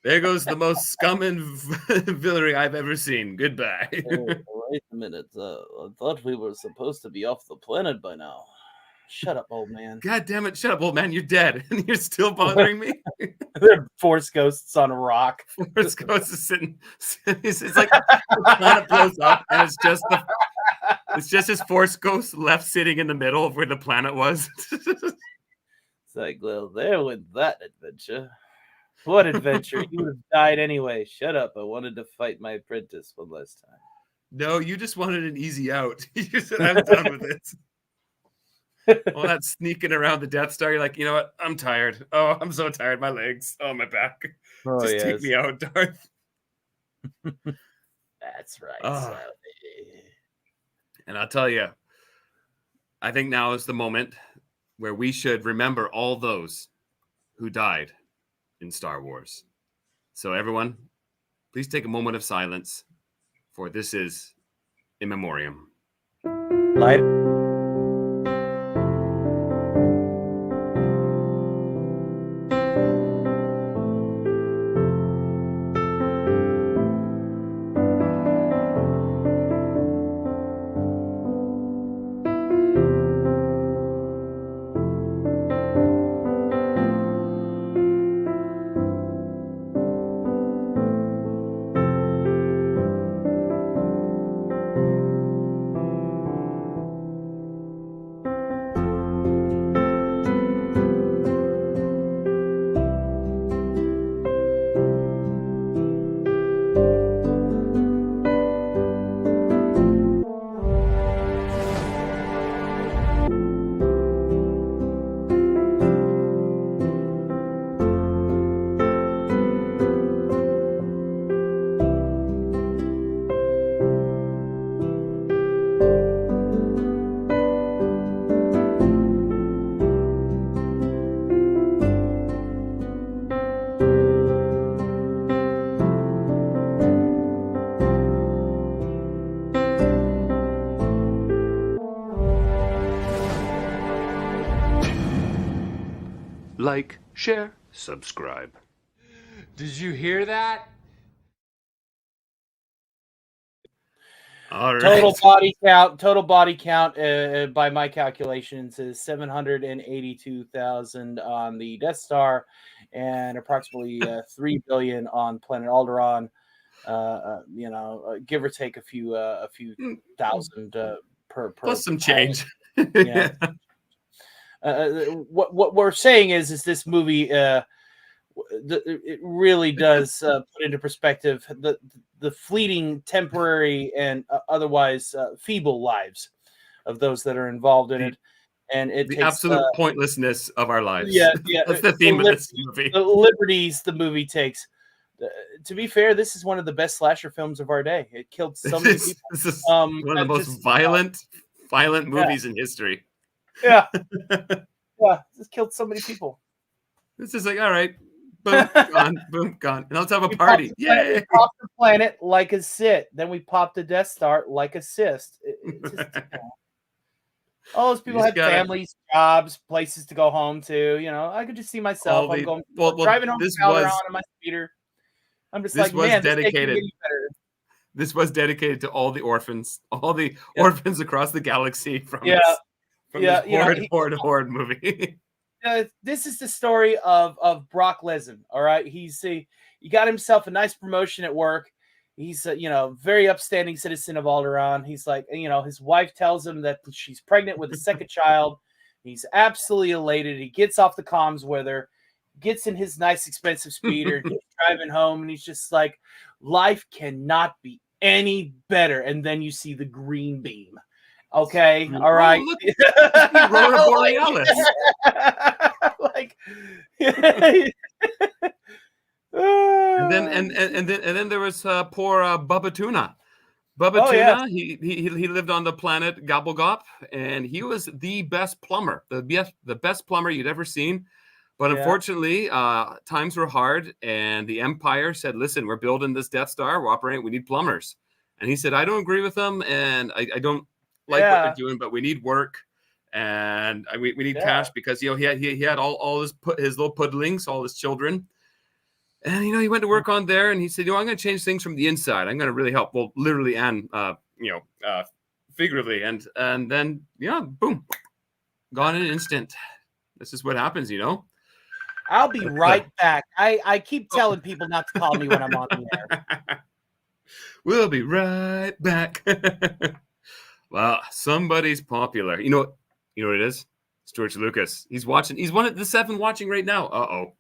There goes the most scum and villainy I've ever seen. Goodbye. Wait a minute. I thought we were supposed to be off the planet by now. Shut up, old man. God damn it. Shut up, old man. You're dead. And you're still bothering me. They're force ghosts on a rock. Force ghosts is sitting. It's like the planet blows up and it's just his force ghost left sitting in the middle of where the planet was. It's like, well, there went that adventure. What adventure? You would have died anyway. Shut up. I wanted to fight my apprentice one last time. No, you just wanted an easy out. You said, I'm done with it. All that sneaking around the Death Star, you're like, you know what? I'm tired. Oh, I'm so tired. My legs. Oh, my back. Just take me out, Darth. That's right. Oh. And I'll tell you, I think now is the moment where we should remember all those who died in Star Wars. So everyone, please take a moment of silence, for this is In Memoriam. Light. like, share, subscribe. Did you hear that? All right. Total body count by my calculations is 782,000 on the Death Star and approximately 3 billion on planet Alderaan. Give or take a few thousand per Plus some planet. change. Yeah. What we're saying is this movie it really does put into perspective the fleeting, temporary, and otherwise feeble lives of those that are involved in it, and it The takes absolute pointlessness of our lives. yeah That's the theme of this movie. the liberties the movie takes. To be fair, this is one of the best slasher films of our day. It killed so many people. This is one of the most violent movies in history. Yeah, this killed so many people. This is like, all right, boom, gone, boom, gone. And let's have a party. Yay! We popped the planet like a Sith. Then we popped the Death Star like a cyst. All those people had families, jobs, places to go home to. I could just see myself. I'm going driving home from Alderaan on my speeder. I'm just like, man, this can't get any better. This was dedicated to all the orphans orphans across the galaxy from this horrid movie. This is the story of Brock Lesnar. All right, he got himself a nice promotion at work. He's a very upstanding citizen of Alderaan. He's like, his wife tells him that she's pregnant with a second child. He's absolutely elated. He gets off the comms with her, gets in his nice expensive speeder, gets driving home, and he's just like, life cannot be any better. And then you see the green beam. Okay, all right. Aurora Borealis. Like, and then there was poor Bubba Tuna. Bubba Tuna, he lived on the planet Gobblegop, and he was the best plumber, the best plumber you'd ever seen. But unfortunately, times were hard, and the Empire said, "Listen, we're building this Death Star. We're operating. We need plumbers." And he said, "I don't agree with them, and I don't like what they're doing, but we need work, and we need cash because he had all his little puddlings, all his children." And he went to work on there, and he said, "I'm going to change things from the inside. I'm going to really help, well, literally and figuratively." And then boom, gone in an instant. This is what happens, I'll be right back. I keep telling people not to call me when I'm on the air. We'll be right back. Wow, somebody's popular. You know what it is? It's George Lucas. He's watching. He's one of the 7 watching right now.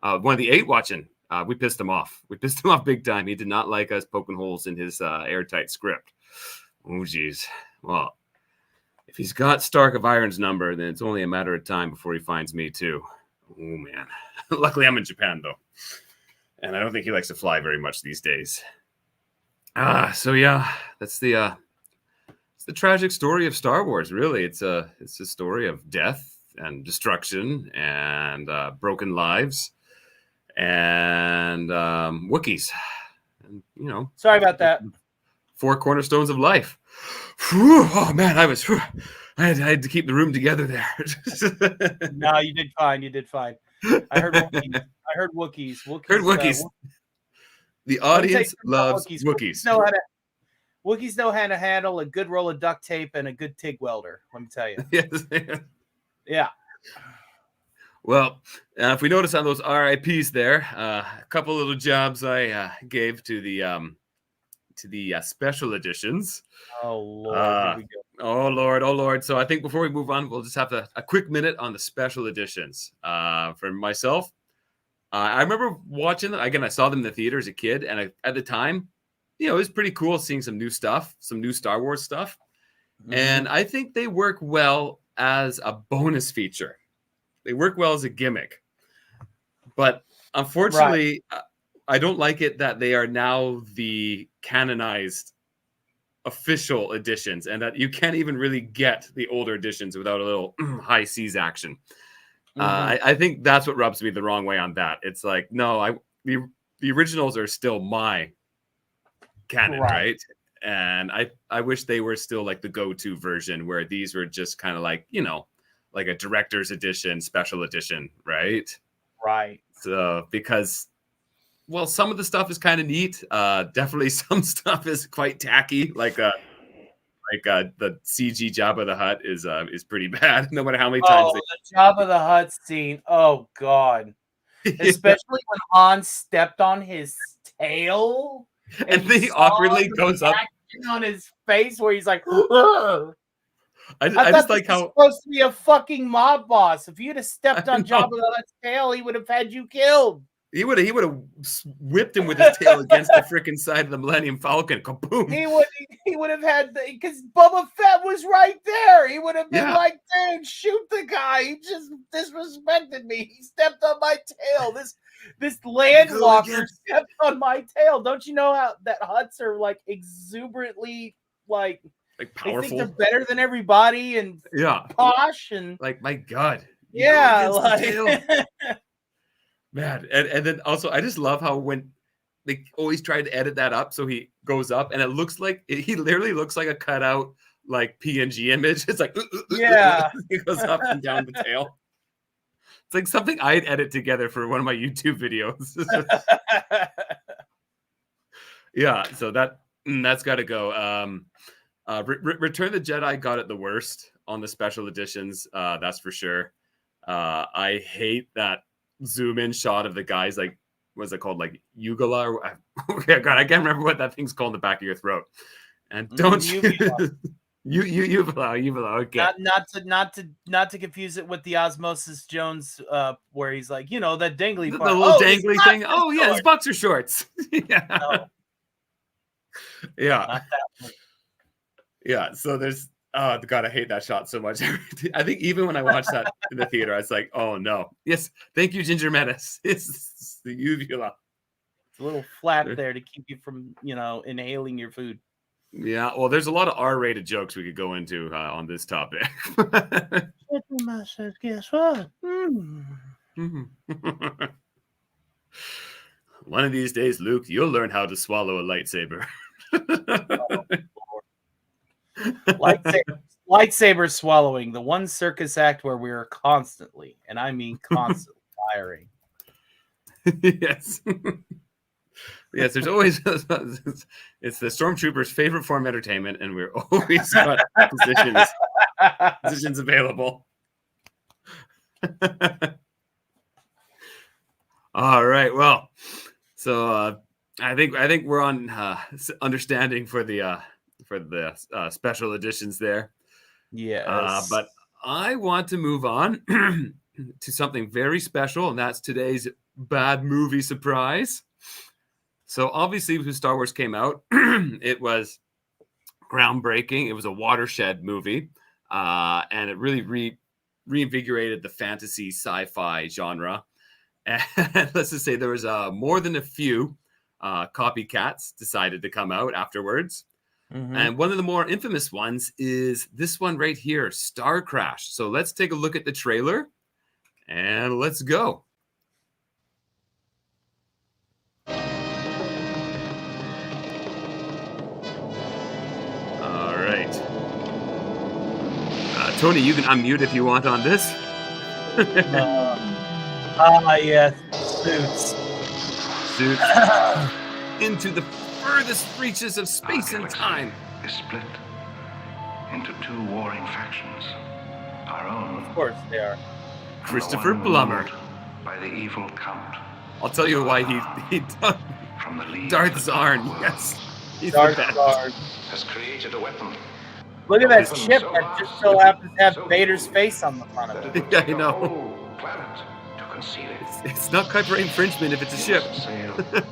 One of the 8 watching. We pissed him off. We pissed him off big time. He did not like us poking holes in his airtight script. Oh, geez. Well, if he's got Stark of Iron's number, then it's only a matter of time before he finds me, too. Oh, man. Luckily, I'm in Japan, though. And I don't think he likes to fly very much these days. So, yeah, that's the tragic story of Star Wars, really. It's a story of death and destruction and broken lives. And Wookiees, and sorry about that. 4 cornerstones of life. Whew, oh man, I had to keep the room together there. No, you did fine. I heard Wookiees. Heard Wookiees. The audience loves Wookiees. Wookiees know how to handle a good roll of duct tape and a good TIG welder. Let me tell you. Yes. Yeah. Well, if we notice on those RIPs there, a couple little jobs I gave to the special editions. Oh Lord, here we go. Oh Lord. So I think before we move on, we'll just have a quick minute on the special editions. For myself, I remember watching them again. I saw them in the theater as a kid, and at the time, it was pretty cool seeing some new stuff, some new Star Wars stuff, and I think they work well as a bonus feature. They work well as a gimmick, but unfortunately, I don't like it that they are now the canonized official editions, and that you can't even really get the older editions without a little high seas action. I think that's what rubs me the wrong way on that. It's like, no, the originals are still my canon, right? And I wish they were still like the go-to version, where these were just kind of like, like a director's edition, special edition, right? Right. So because, well, some of the stuff is kind of neat. Definitely some stuff is quite tacky, like the CG Jabba the Hutt is pretty bad. No matter how many times Oh, the Jabba the Hutt scene. Oh God. Especially when Han stepped on his tail and then he saw awkwardly the goes up. reaction on his face where he's like, "Ugh." I I just thought like this was how supposed to be a fucking mob boss. If you'd have stepped I on know. Jabba the Hutt's tail, he would have had you killed. he would have whipped him with his tail against the freaking side of the Millennium Falcon. Kaboom! He would have had because Boba Fett was right there. He would have been Yeah. like, "Dude, shoot the guy. He just disrespected me. He stepped on my tail. This landwalker stepped on my tail." Don't you know how that Hutts are like exuberantly like they powerful. think they're better than everybody and Yeah, posh and like my God. You yeah, go against the like tail. Man, and then also I just love how when they always try to edit that up so he goes up and it looks like he literally looks like a cutout like PNG image. It's like yeah, he goes up and down the tail. It's like something I'd edit together for one of my YouTube videos. Yeah, so that's got to go. Return of the Jedi got it the worst on the special editions. That's for sure. I hate that zoom in shot of the guys like what's it called, like Ugala or okay, God, I can't remember what that thing's called in the back of your throat. And don't Uvula, okay. Not to confuse it with the Osmosis Jones where he's like, you know, that dangly The part. little dangly thing. Oh yeah, his boxer shorts. Yeah. No, Yeah. not that one. Yeah. So there's God, I hate that shot so much. I think even when I watched that in the theater, I was like, oh no. Yes, thank you, Ginger Menace. It's the uvula. It's a little flap there to keep you from, you know, inhaling your food. Yeah, well, there's a lot of R-rated jokes we could go into on this topic. Guess what? One of these days, Luke, you'll learn how to swallow a lightsaber. Lightsaber swallowing, the one circus act where we are constantly, and I mean constantly, tiring. Yes. Yes, there's always it's the stormtroopers' favorite form of entertainment, and we're always got positions available. All right, well, so I think we're on understanding for the special editions there. Yes, but I want to move on to something very special, and that's today's bad movie surprise. So obviously when Star Wars came out, it was groundbreaking. It was a watershed movie, and it really reinvigorated the fantasy sci-fi genre. And let's just say there was more than a few copycats decided to come out afterwards. Mm-hmm. And one of the more infamous ones is this one right here, Star Crash. So let's take a look at the trailer, and let's go. Tony, you can unmute if you want on this. Yes, suits. Into the furthest reaches of space and time. Is split into two warring factions. Our own. Of course they are. Christopher Plummer. By the evil Count. I'll tell you why he done. From the lead Darth Zarn, yes. He's Darth Zarn has created a weapon. Look at that ship that just so happens to have Vader's face on the front of it. Yeah, I know. It's not copyright infringement if it's a ship.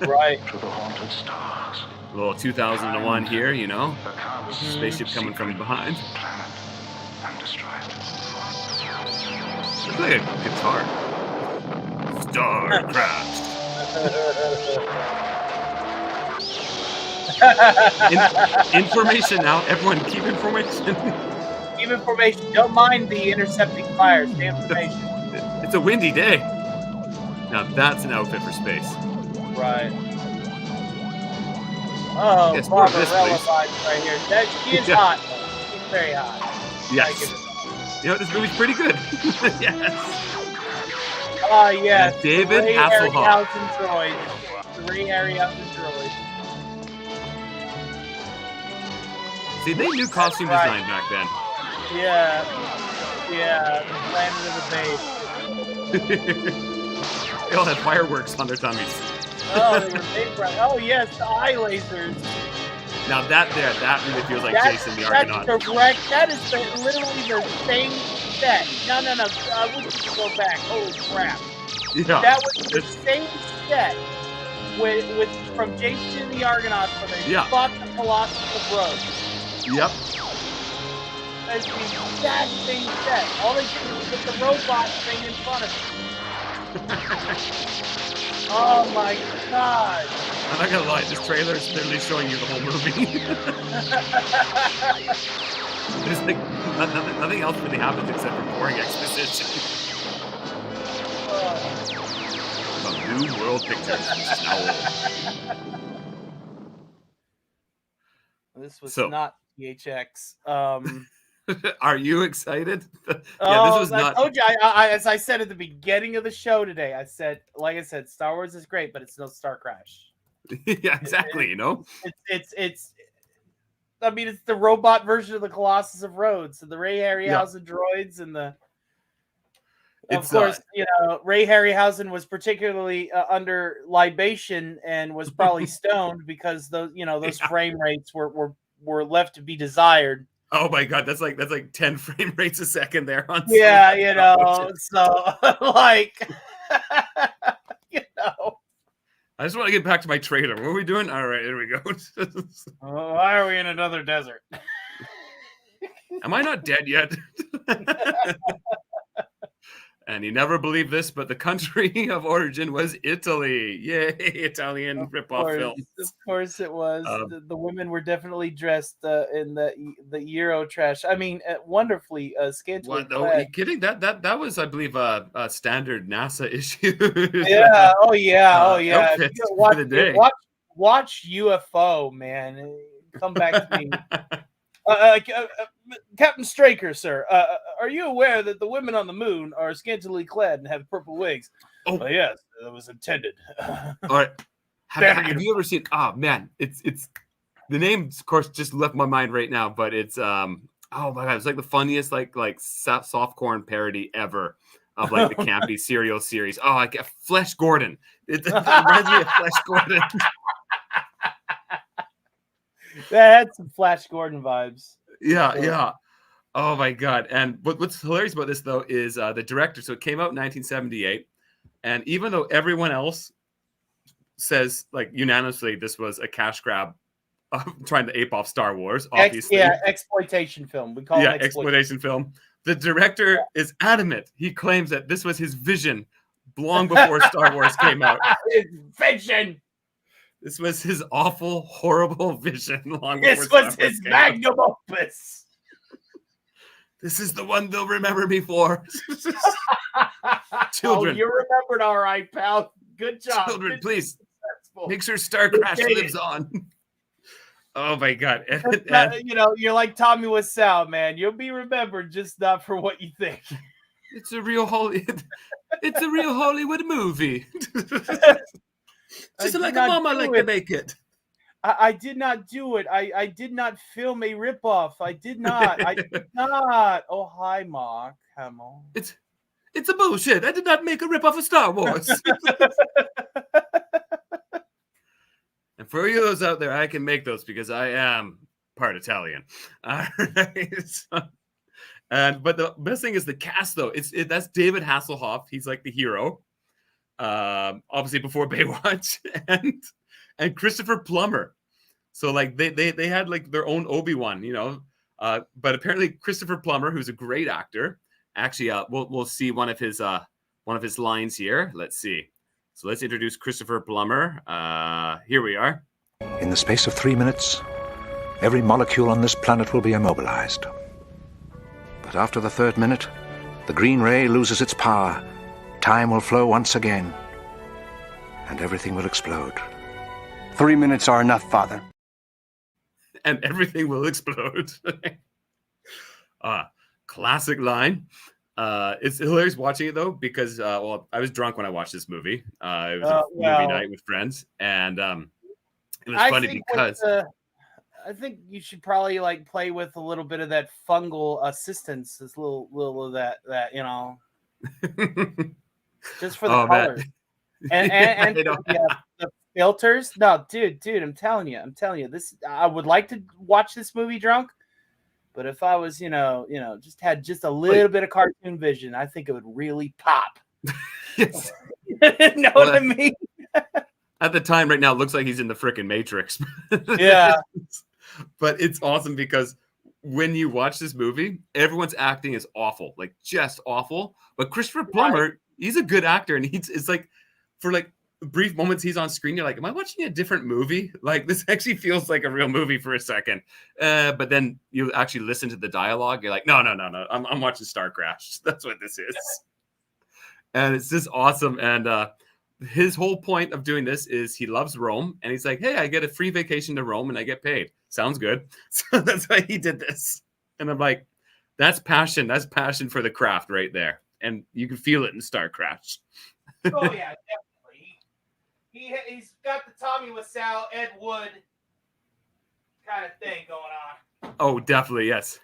Right. To the haunted stars. A little 2001 here, you know. Spaceship coming from behind. Looks like a guitar. Star Crash. Information now. Everyone, keep information. Keep information. Don't mind the intercepting fires. The information. It's a windy day. Now that's an outfit for space. Right. Oh, yes, Barbarella vibes right here. She is hot. She's very hot. Yes. You know, this movie's pretty good. Yes. Yes. And David the Ray Hasselhoff. Harryhausen droid. The Ray Harryhausen droid. See, they knew costume Right. design back then. Yeah. Planet of the Apes. They all had fireworks on their tummies. Oh, they were made right. Oh yes, the eye lasers. Now that really feels like Jason the Argonaut. That's correct. That is literally the same set. No. We need to go back. Holy crap. Yeah. That was the same set with from Jason the Argonaut when they fought the Colossus of Rhodes. Yep. That's the exact same set. All they did was put the robot thing in front of it. Oh my god. I'm not gonna lie, this trailer is literally showing you the whole movie. There's like nothing else really happens except for boring exposition. From New World Pictures. This was So- not THX. Are you excited? This was I not. told you, I as I said at the beginning of the show today, I said, Star Wars is great, but it's no Star Crash. Yeah, exactly. You know, It's I mean, it's the robot version of the Colossus of Rhodes, and the Ray Harryhausen droids, and the. Of course, Ray Harryhausen was particularly under libation and was probably stoned because those frame rates were left to be desired. oh my god, that's like 10 frame rates a second there on. Yeah, some- so like, I just want to get back to my trailer. What are we doing? All right, here we go. why are we in another desert? Am I not dead yet? And you never believe this, but the country of origin was Italy. Yay, Italian ripoff film. Of course it was. The women were definitely dressed in the Euro trash. I mean, wonderfully scantily What? Are you kidding? That was, I believe, a standard NASA issue. Yeah. Oh yeah. Outfits for the day. Watch UFO, man. Come back to me. Captain Straker, sir, are you aware that the women on the moon are scantily clad and have purple wigs? Oh yes, that was intended. All right. Have you ever seen? Oh man, it's the name, of course, just left my mind right now. But it's oh my god, it's like the funniest like softcorn parody ever of like the campy serial series. Oh, I get Flesh Gordon. It reminds me of Flesh Gordon. That had some Flash Gordon vibes. Yeah. Oh my god! And what's hilarious about this though is the director. So it came out in 1978, and even though everyone else says like unanimously this was a cash grab, trying to ape off Star Wars, obviously, exploitation film. We call it exploitation film. The director is adamant. He claims that this was his vision long before Star Wars came out. His vision. This was his awful, horrible vision long before Star Wars came his magnum opus. This is the one they'll remember me for. Children. Oh, you remembered, all right, pal. Good job. Children, please make sure Star Crash lives on. Oh my god! You're like Tommy Wiseau, man. You'll be remembered, just not for what you think. It's a real Hollywood movie. Just like a mama like to make it. I did not do it. I did not film a ripoff. I did not. Oh, hi, Mark Hamill. It's a bullshit. I did not make a ripoff of Star Wars. And for you those out there, I can make those because I am part Italian. All right. But the best thing is the cast, though. That's David Hasselhoff. He's like the hero. Obviously before Baywatch, and Christopher Plummer. So like they had like their own Obi-Wan, but apparently Christopher Plummer, who's a great actor, actually we'll see one of his lines here. Let's see. So let's introduce Christopher Plummer. Here we are. In the space of 3 minutes, every molecule on this planet will be immobilized. But after the 3rd minute, the green ray loses its power. Time will flow once again, and everything will explode. 3 minutes are enough, Father. And everything will explode. Classic line. It's hilarious watching it though because well, I was drunk when I watched this movie. It was a movie night with friends, and it was funny because I think you should probably like play with a little bit of that fungal assistance, this little of that just for the colors and the filters. No, dude, I'm telling you, this I would like to watch this movie drunk, but if I was, just had just a little bit of cartoon vision, I think it would really pop. Yes. Know what I mean? At the time, right now, it looks like he's in the frickin' Matrix. Yeah. But it's awesome because when you watch this movie, everyone's acting is awful, like just awful. But Christopher Plummer, he's a good actor, and it's like for like brief moments he's on screen, you're like, am I watching a different movie? Like this actually feels like a real movie for a second. But then you actually listen to the dialogue, you're like, no. I'm watching Star Crash. That's what this is. And it's just awesome. And his whole point of doing this is he loves Rome, and he's like, hey, I get a free vacation to Rome and I get paid. Sounds good. So that's why he did this. And I'm like, that's passion. That's passion for the craft right there. And you can feel it in Star Crash. Oh, yeah, definitely. He's got the Tommy Wiseau, Ed Wood kind of thing going on. Oh, definitely, yes.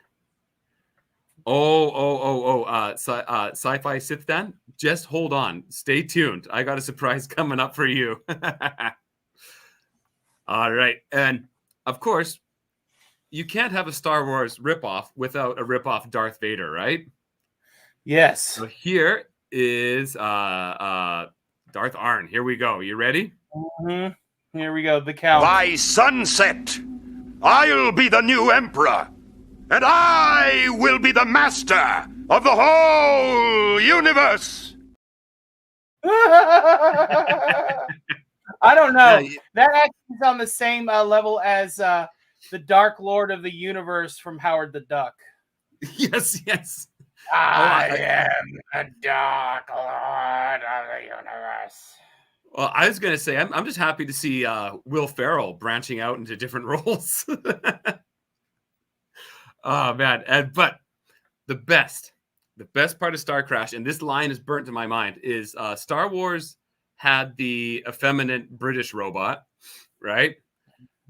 Sci-Fi Sith Dan, just hold on. Stay tuned. I got a surprise coming up for you. All right. And of course, you can't have a Star Wars ripoff without a ripoff Darth Vader, right? Yes. So here is Darth Arn. Here we go. You ready? Mm-hmm. Here we go. The count. By sunset, I'll be the new emperor. And I will be the master of the whole universe. I don't know. That actually is on the same level as the Dark Lord of the Universe from Howard the Duck. Yes. I am the Dark Lord of the Universe. Well, I was going to say, I'm just happy to see Will Ferrell branching out into different roles. Oh, man. But the best part of Star Crash, and this line is burnt to my mind, is Star Wars had the effeminate British robot, right?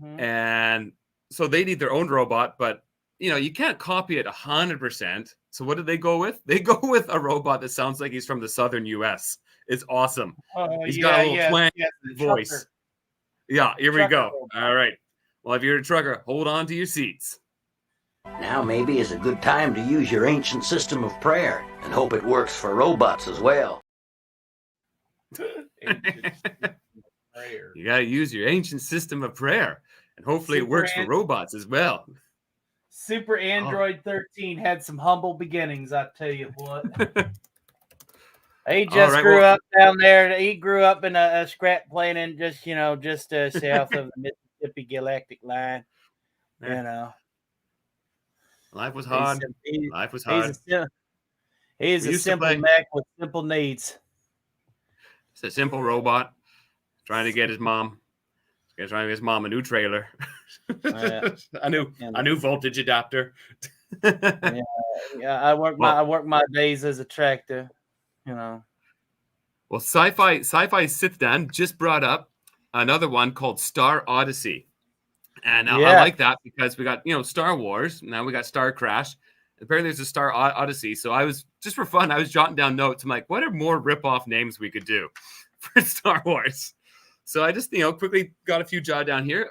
Mm-hmm. And so they need their own robot, but you can't copy it 100%. So what did they go with? They go with a robot that sounds like he's from the southern US. It's awesome. He's got a little twang voice. Trucker. Yeah, here we go. Robot. All right. Well, if you're a trucker, hold on to your seats. Now maybe is a good time to use your ancient system of prayer and hope it works for robots as well. You got to use your ancient system of prayer, and hopefully it works for robots as well. Super Android 13 had some humble beginnings, I tell you what. He just grew up down there. He grew up in a scrap plane just south of the Mississippi Galactic Line. Life was hard. Life was hard. He's a simple Mac with simple needs. It's a simple robot trying to get his mom. Trying to get his mom a new trailer. a new voltage adapter. I work my days as a tractor. Well, Sci-Fi Sith Dan just brought up another one called Star Odyssey. And I like that because we got, Star Wars. Now we got Star Crash. Apparently there's a Star Odyssey. So I was, just for fun, I was jotting down notes. I'm like, what are more rip-off names we could do for Star Wars? So I just, quickly got a few jotted down here.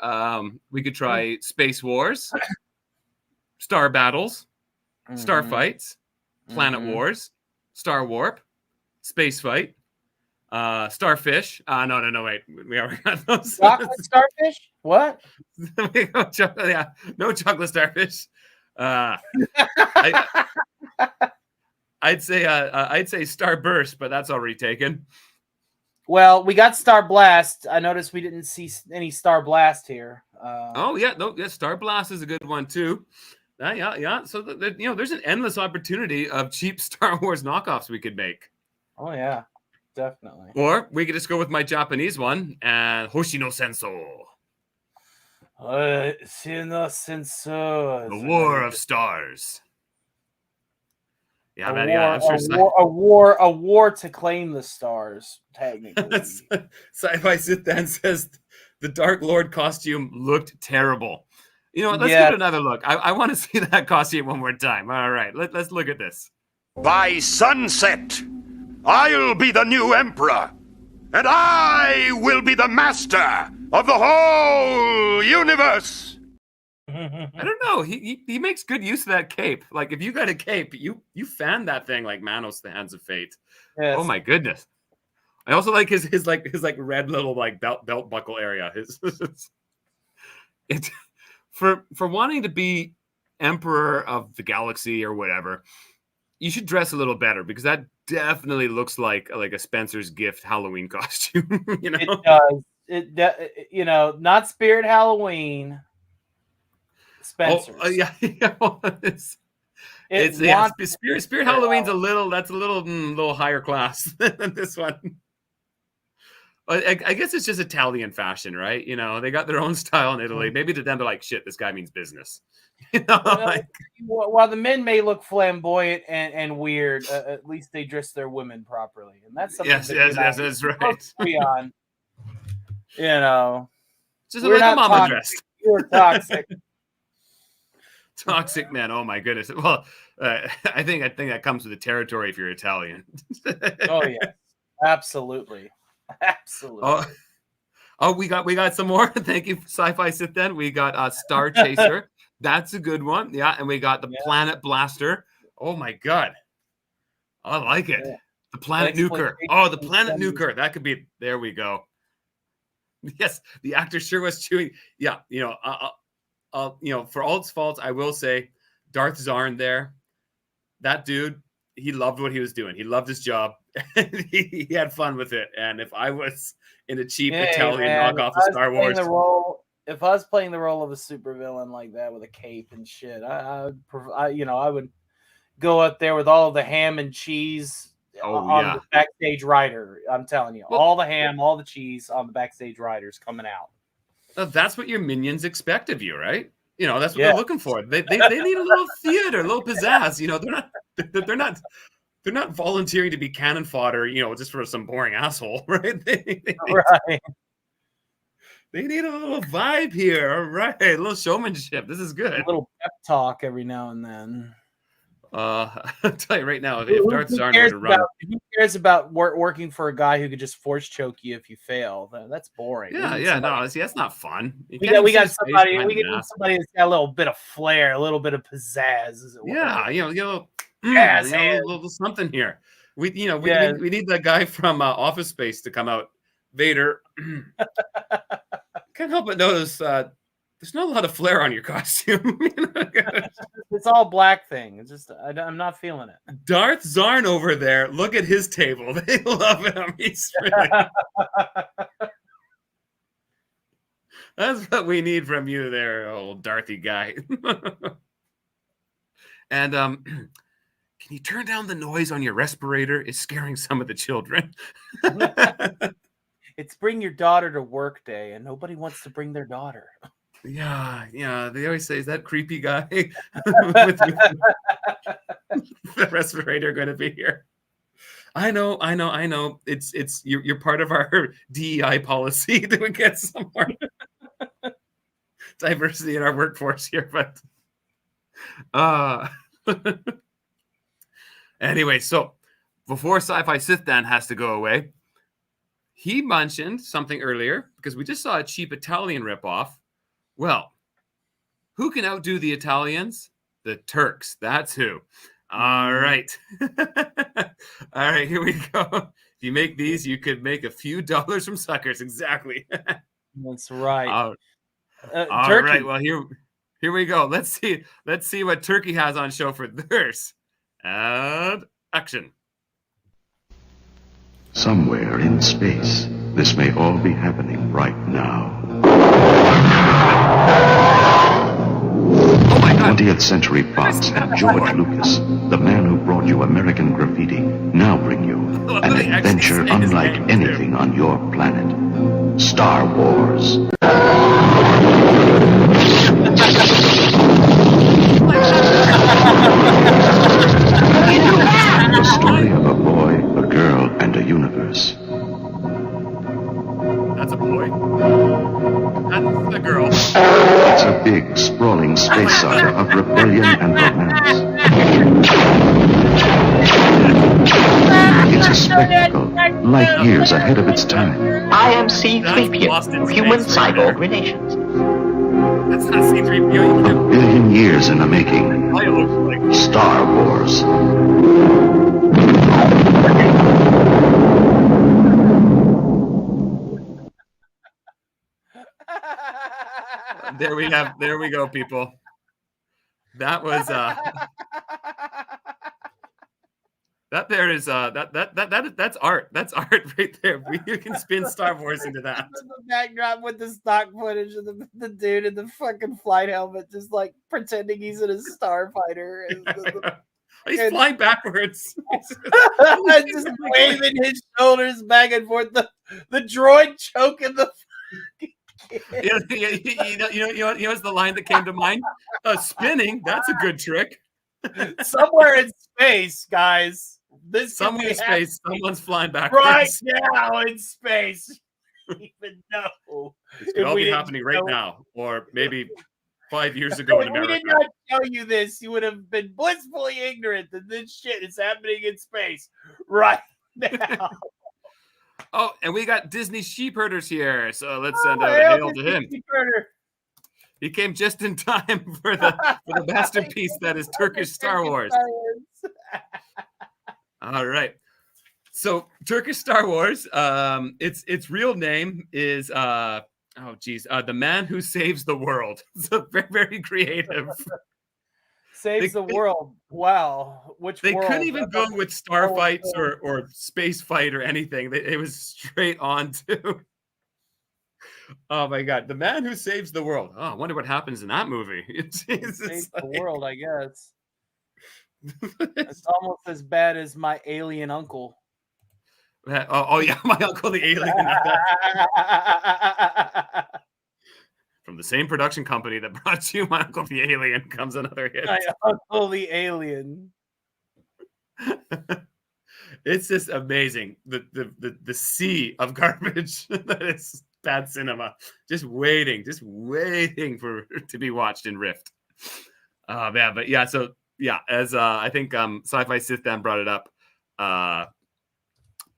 We could try Space Wars, Star Battles, Star Fights, Planet Wars, Star Warp, Space Fight, Starfish. No, wait. We already got those. Starfish? What? Yeah, no chocolate starfish. I'd say Starburst, but that's already taken. Well, we got Star Blast. I noticed we didn't see any Star Blast here. Star Blast is a good one too. Yeah. So there's an endless opportunity of cheap Star Wars knockoffs we could make. Oh yeah, definitely. Or we could just go with my Japanese one and Hoshino Senso. Hoshino Senso. The War of Stars. Yeah, man. Yeah, I'm sure. A war to claim the stars. Technically, Sci-Fi Sit then says the Dark Lord costume looked terrible. You know what? Let's give it another look. I want to see that costume one more time. All right, let's look at this. By sunset, I'll be the new emperor, and I will be the master of the whole universe. I don't know. He makes good use of that cape. Like if you got a cape, you fan that thing like Manos the Hands of Fate. Yes. Oh my goodness. I also like his red little like belt buckle area. It's for wanting to be emperor of the galaxy or whatever. You should dress a little better because that definitely looks like a Spencer's Gift Halloween costume. You know, it does. You know, not Spirit Halloween. Spencer's. Oh, yeah. Spirit Halloween's a little higher class than this one. I guess it's just Italian fashion, right? You know, they got their own style in Italy. Maybe to them, they're like, shit, this guy means business. You know, while the men may look flamboyant and weird, at least they dress their women properly, and that's something. Yes, that's right. On, you know, just like a mama dressed. You're toxic. Toxic men. Oh my goodness. Well, I think that comes with the territory if you're Italian. Oh yeah, absolutely. Oh, we got some more. Thank you, Sci-Fi Sit. Then we got Star Chaser. That's a good one. Yeah, and we got the Planet Blaster. Oh my god, I like it. Yeah. The Planet Nuker. Oh, the Planet Nuker. That could be. There we go. Yes, the actor sure was chewing. Yeah, you know. You know, for all its faults, I will say Darth Zarn there, that dude, he loved what he was doing. He loved his job. he had fun with it. And if I was in a cheap Italian knockoff of Star Wars, if I was playing the role of a supervillain like that with a cape and shit, I would go up there with all the ham and cheese on the backstage rider. I'm telling you, all the ham, all the cheese on the backstage riders coming out. That's what your minions expect of you, right? You know, that's what they're looking for. They need a little theater, a little pizzazz. You know, they're not volunteering to be cannon fodder, you know, just for some boring asshole, right? They need a little vibe here, right? A little showmanship. This is good. A little pep talk every now and then. I'll tell you right now, if Darth Zarn were to run, who cares about working for a guy who could just force choke you if you fail? That's boring. No, see, that's not fun. We got somebody that's got a little bit of flair, a little bit of pizzazz. A little something here. We need that guy from Office Space to come out. Vader. Can't help but notice there's not a lot of flair on your costume. It's all black thing. It's just I'm not feeling it. Darth Zarn over there. Look at his table. They love him. He's really... That's what we need from you there, old Darthy guy. And can you turn down the noise on your respirator? It's scaring some of the children. It's bring your daughter to work day, and nobody wants to bring their daughter. Yeah. They always say, "Is that creepy guy with the respirator going to be here?" I know. It's you're part of our DEI policy to get some more diversity in our workforce here, but anyway. So before Sci-Fi Sith Dan has to go away, he mentioned something earlier because we just saw a cheap Italian ripoff. Well, who can outdo the Italians? The Turks. That's who. All right. All right, here we go. If you make these, you could make a few dollars from suckers. Exactly. That's right. All right. Well, here we go. Let's see what Turkey has on show for theirs. And action. Somewhere in space, this may all be happening right now. 20th Century Fox and George Lucas, the man who brought you American Graffiti, now bring you an adventure unlike anything on your planet. Star Wars. thrilling space saga of rebellion and romance. It's a spectacle, light years ahead of its time. I am C-3PO, human cyborg relations. That's not C-3PO. A billion years in the making. Star Wars. There we go, people. That was that there is that's art. That's art right there. You can spin Star Wars into that. The backdrop with the stock footage of the dude in the fucking flight helmet, just like pretending he's in a starfighter. He's flying backwards. Just waving his shoulders back and forth. The droid choking the. You know what's the line that came to mind? Spinning. That's a good trick. Somewhere in space, guys. Somewhere in space, someone's flying backwards. Right now in space. Even know. It could all be happening right now, or maybe 5 years ago in America. We did not tell you this. You would have been blissfully ignorant that this shit is happening in space right now. Oh, and we got Disney Sheepherders here, so let's send out a hail to him. He came just in time for the masterpiece that is Turkish Star Wars. All right. So Turkish Star Wars, its real name is The Man Who Saves the World. So very, very creative. Saves the world. Wow. Which they world? couldn't even go with star fights or space fight or anything. It was straight on to. Oh my God. The Man Who Saves the World. Oh, I wonder what happens in that movie. Saves the world, I guess. It's almost as bad as My Alien Uncle. Oh yeah, My Uncle the Alien. From the same production company that brought you My Uncle the Alien comes another hit. My Uncle the Alien. It's just amazing. The sea of garbage that is bad cinema. Just waiting for to be watched in Rift. Oh man, but yeah, so yeah, as I think Sci-Fi Sith Dan brought it up,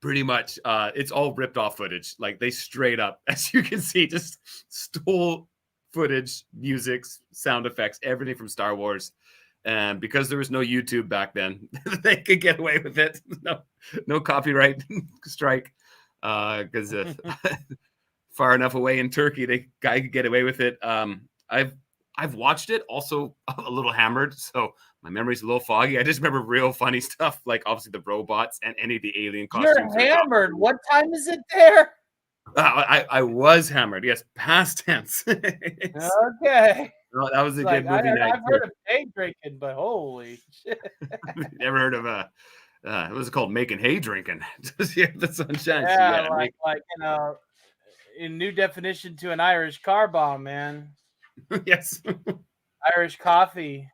pretty much it's all ripped off footage. Like they straight up, as you can see, just stole footage, music, sound effects, everything from Star Wars. And because there was no YouTube back then, they could get away with it. No copyright strike. Because far enough away in Turkey, the guy could get away with it. I've watched it also a little hammered, so my memory's a little foggy. I just remember real funny stuff, like obviously the robots and any of the alien costumes. You're hammered. What time is it there? I was hammered. Yes, past tense. Okay. Well, that was a good movie night. I've heard of day drinking, but holy shit. Never heard of what was it called? Making hay drinking. Just hear the sunshine. Yeah, like you know, in new definition to an Irish car bomb, man. Yes. Irish coffee.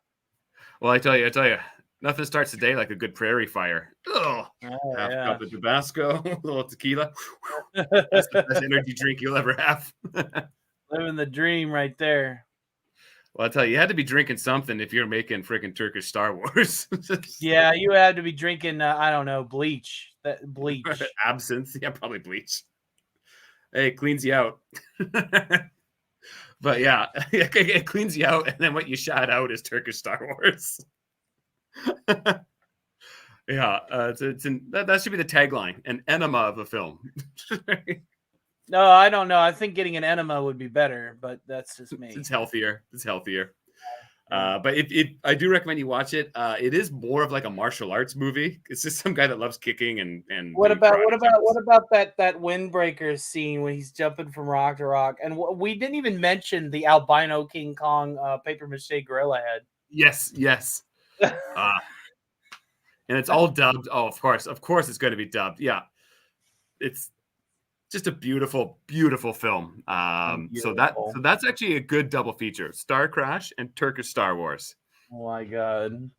Well, I tell you, nothing starts the day like a good prairie fire. Oh, half a cup of Tabasco, a little tequila. That's the best energy drink you'll ever have. Living the dream right there. Well, I tell you had to be drinking something if you're making freaking Turkish Star Wars. Yeah, you had to be drinking, I don't know, bleach. Bleach. Absinthe. Yeah, probably bleach. Hey, it cleans you out. But yeah, it cleans you out, and then what you shout out is Turkish Star Wars. Yeah, that should be the tagline, an enema of a film. No, I don't know. I think getting an enema would be better, but that's just me. It's healthier. But I do recommend you watch it. It is more of like a martial arts movie. It's just some guy that loves kicking and. What about that windbreaker scene when he's jumping from rock to rock? And we didn't even mention the albino King Kong paper mache gorilla head. Yes. And it's all dubbed. Oh, of course it's going to be dubbed. Yeah, it's just a beautiful, beautiful film. So that's actually a good double feature: Star Crash and Turkish Star Wars. Oh my God!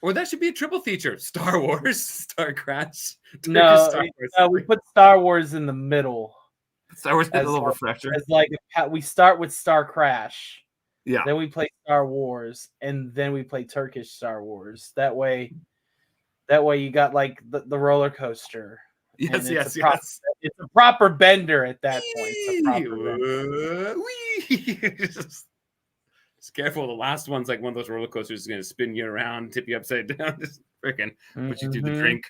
Or that should be a triple feature: Star Wars, Star Crash. No, we put Star Wars in the middle. Star Wars is a little refresher. As like we start with Star Crash, Yeah. Then we play Star Wars, and then we play Turkish Star Wars. That way you got like the roller coaster. Yes, And yes. It's a proper bender at that point. It's a proper bender. Just careful. The last one's like one of those roller coasters is going to spin you around, tip you upside down, just freaking put you through the drink.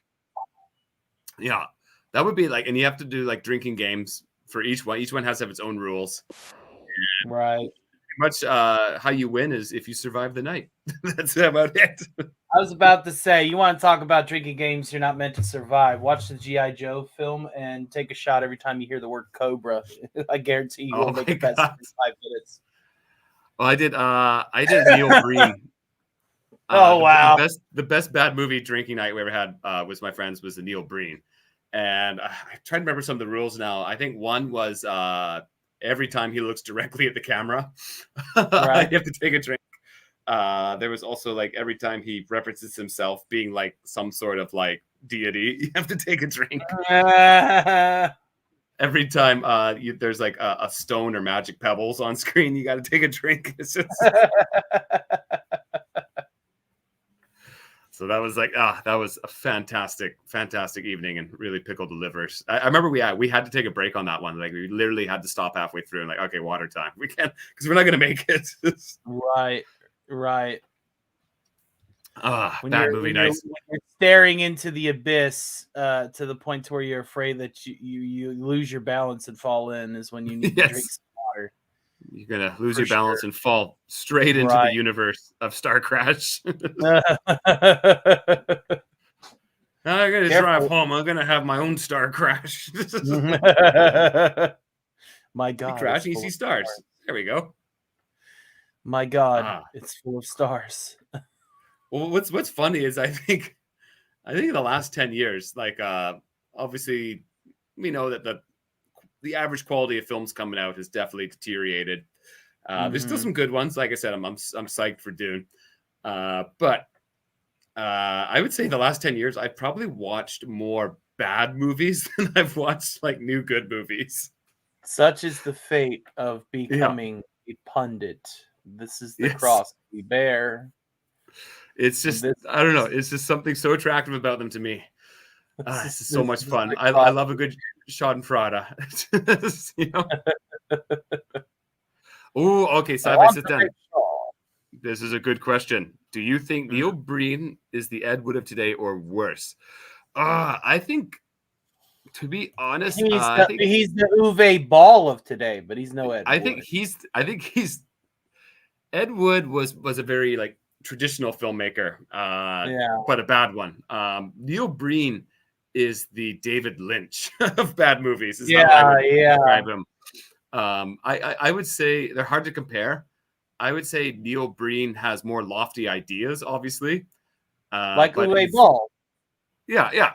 Yeah, that would be like, and you have to do like drinking games for each one. Each one has to have its own rules. And, right. Much how you win is if you survive the night. That's about it. I was about to say, you want to talk about drinking games you're not meant to survive. Watch the G.I. Joe film and take a shot every time you hear the word Cobra. I guarantee you will make it past 5 minutes. Well, I did Neil Breen. Wow. The best bad movie drinking night we ever had was my friends was the Neil Breen. And I try to remember some of the rules now. I think one was every time he looks directly at the camera, right. you have to take a drink. There was also like every time he references himself being like some sort of like deity, you have to take a drink. Every time there's like a stone or magic pebbles on screen, you got to take a drink. It's just... So that was like, that was a fantastic evening and really pickled the livers. I remember we had to take a break on that one. Like we literally had to stop halfway through and like, okay, water time. We can't, because we're not going to make it. Right. Bad movie nights. When you're staring into the abyss to the point to where you're afraid that you lose your balance and fall in is when you need to drink some water. You're going to lose your balance and fall straight into the universe of Star Crash. I'm going to drive home. I'm going to have my own Star Crash. My God. You crash and you see stars. There we go. My God, it's full of stars. Well, what's funny is I think in the last 10 years, like obviously we know that the average quality of films coming out has definitely deteriorated. There's still some good ones. Like I said, I'm psyched for Dune. But I would say the last 10 years, I've probably watched more bad movies than I've watched like new good movies. Such is the fate of becoming a pundit. This is the cross we bear. It's just, I don't know. It's just something so attractive about them to me. This is so much fun. I love a good Schadenfreude. You know? Oh, okay. Sci-fi, sit down. This is a good question. Do you think Neil Breen is the Ed Wood of today or worse? I think, to be honest, he's the Uwe Ball of today, but he's no Ed Wood. I think he's Ed Wood was a very like traditional filmmaker, but a bad one. Neil Breen is the David Lynch of bad movies. Is how I would describe him. I would say they're hard to compare. I would say Neil Breen has more lofty ideas, obviously. Like Uwe Ball. Yeah.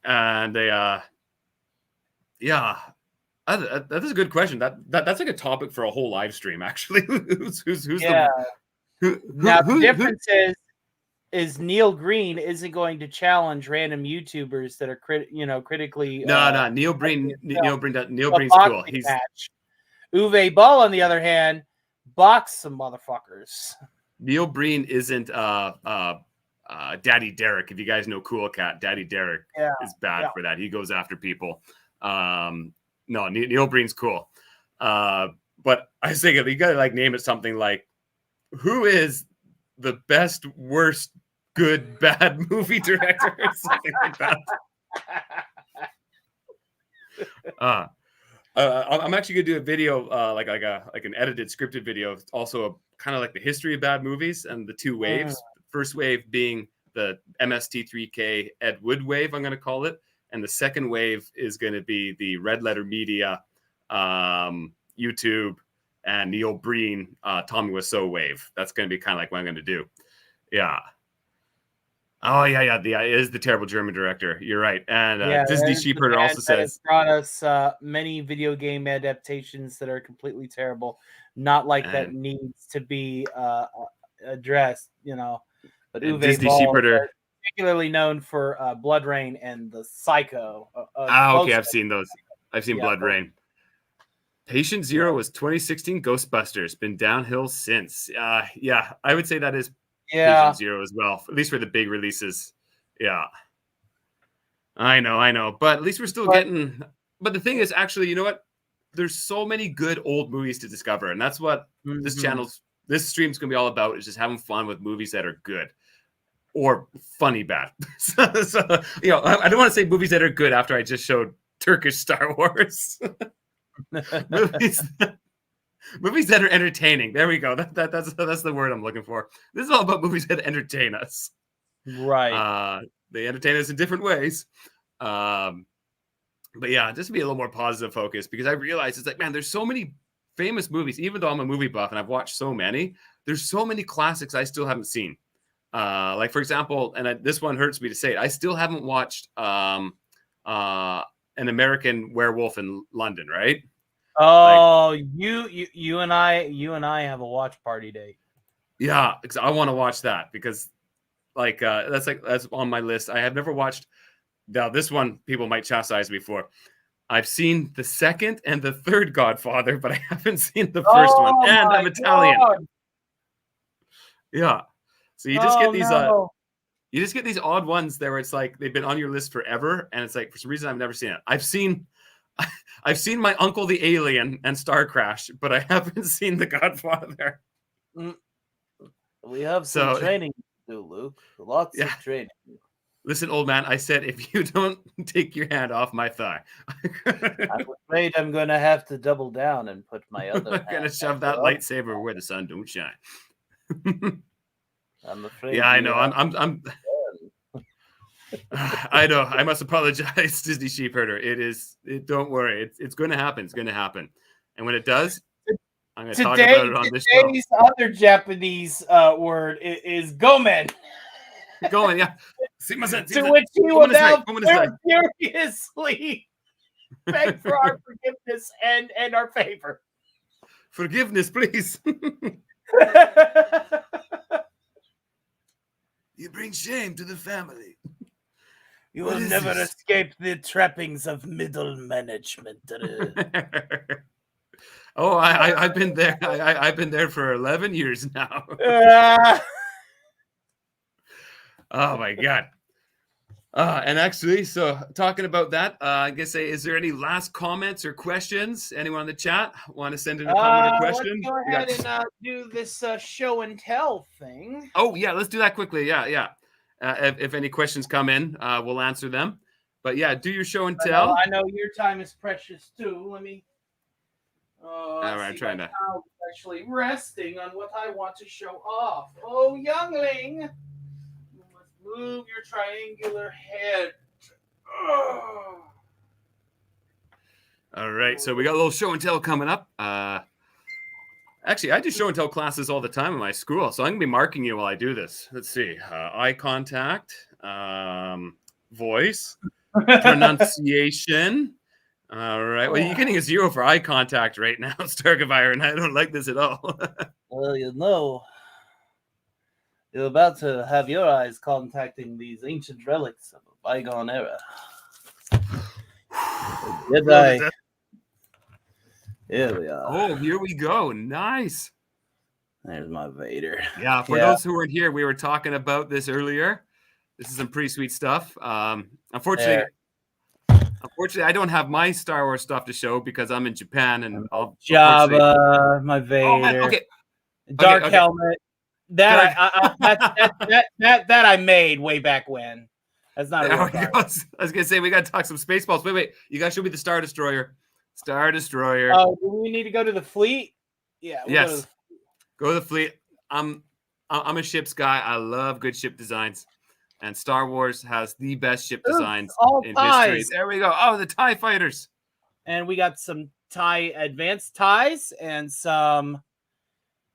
And they, that is a good question. That's like a topic for a whole live stream, actually. who's now the difference is Neil Breen isn't going to challenge random YouTubers that are critically. No, Neil Breen's cool. He's Uwe Ball, on the other hand, box some motherfuckers. Neil Breen isn't Daddy Derek. If you guys know Cool Cat, Daddy Derek is bad for that. He goes after people. No, Neil Breen's cool. But I was thinking you gotta like name it something like, who is the best, worst, good, bad movie director or something like that. I'm actually gonna do a video like an edited scripted video. It's also kind of like the history of bad movies and the two waves. The first wave being the MST3K Ed Wood wave, I'm gonna call it, and the second wave is gonna be the Red Letter Media, YouTube, and Neil Breen, Tommy Wiseau wave. That's gonna be kind of like what I'm gonna do. Yeah. Oh yeah. It is the terrible German director. You're right. And Disney Sheepherder also says brought us many video game adaptations that are completely terrible, not like that needs to be addressed. But Uwe Disney Ball Sheepherder, particularly known for Blood Rain and the Psycho. okay, I've seen those. I've seen Blood Rain. Patient Zero was 2016 Ghostbusters. Been downhill since. Yeah, I would say that is Patient Zero as well, at least for the big releases. Yeah. I know. But at least we're still getting... But the thing is, actually, you know what? There's so many good old movies to discover. And that's what this stream's going to be all about, is just having fun with movies that are good. Or funny bad. So, I don't want to say movies that are good after I just showed Turkish Star Wars. movies that are entertaining. There we go. That's the word I'm looking for. This is all about movies that entertain us. Right. They entertain us in different ways. But yeah, just to be a little more positive focus, because I realized it's like, man, there's so many famous movies. Even though I'm a movie buff and I've watched so many, there's so many classics I still haven't seen. Like, for example, and this one hurts me to say it, I still haven't watched An American Werewolf in London, right? Oh, you and I have a watch party date. Yeah, because I want to watch that, because that's on my list. I have never watched. Now, this one people might chastise me for. I've seen the second and the third Godfather, but I haven't seen the first one, and I'm Italian. God. Yeah. So you just get these you just get these odd ones there where it's like they've been on your list forever, and it's like for some reason I've never seen it. I've seen My Uncle the Alien and Star Crash, but I haven't seen The Godfather. We have some training to do, Luke. Lots of training. Listen, old man, I said if you don't take your hand off my thigh. I'm afraid I'm going to have to double down and put my other hand. I'm going to shove that lightsaber where the sun don't shine. I'm afraid. Yeah, I know. I'm I know. I must apologize, Disney Sheepherder. Don't worry. It's going to happen. It's going to happen. And when it does, I'm going to talk about it on this show. Today's other Japanese word is gomen. Gomen, yeah. To which he will now furiously beg for our forgiveness and our favor. Forgiveness, please. You bring shame to the family. You will never escape the trappings of middle management. Oh, I've been there. I've been there for 11 years now. Oh my God. And actually, so talking about that, I guess, is there any last comments or questions? Anyone in the chat want to send in a comment or question? Let's go ahead and do this show and tell thing. Oh yeah, let's do that quickly. Yeah. If any questions come in, we'll answer them. But yeah, do your show and tell. I know your time is precious too. Let me. All right, I'm trying to. Actually, resting on what I want to show off. Oh, youngling, you must move your triangular head. Oh. All right, so we got a little show and tell coming up. Actually, I do show and tell classes all the time in my school, so I'm going to be marking you while I do this. Let's see. Eye contact, voice, pronunciation. All right. Well, you're getting a 0 for eye contact right now, Starkavire, and I don't like this at all. Well, you're about to have your eyes contacting these ancient relics of a bygone era. Good night. Here we are. Oh, here we go. Nice. There's my Vader. Yeah, for those who weren't here, we were talking about this earlier. This is some pretty sweet stuff. Unfortunately, I don't have my Star Wars stuff to show because I'm in Japan and I'll Jabba, my Vader. Oh, man, okay. Dark helmet. That I made way back when. That's not. I was gonna say we gotta talk some Spaceballs. Wait. You gotta show me the Star Destroyer. Star Destroyer. Oh, do we need to go to the fleet? Yeah. Yes. Go to the fleet. I'm a ships guy. I love good ship designs, and Star Wars has the best ship designs in history. There we go. Oh, the TIE fighters. And we got some TIE advanced TIEs and some.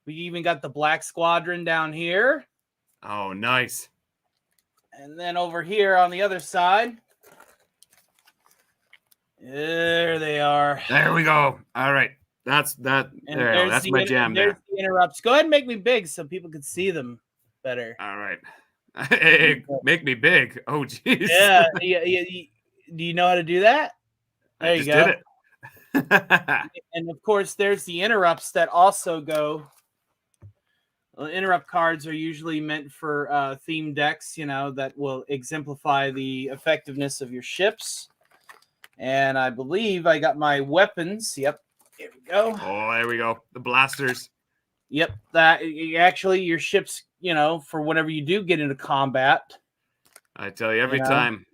We even got the Black Squadron down here. Oh, nice. And then over here on the other side. There they are. There we go. All right. That's my jam there. There's the interrupts. Go ahead and make me big so people can see them better. All right. Hey, make me big. Oh, jeez. Yeah. Do you know how to do that? There you go. Did And of course, there's the interrupts that also go. Interrupt cards are usually meant for theme decks, that will exemplify the effectiveness of your ships. And I believe I got my weapons. Yep, here we go. Oh, there we go. The blasters. Yep, that actually your ships, for whenever you do get into combat. I tell you, every time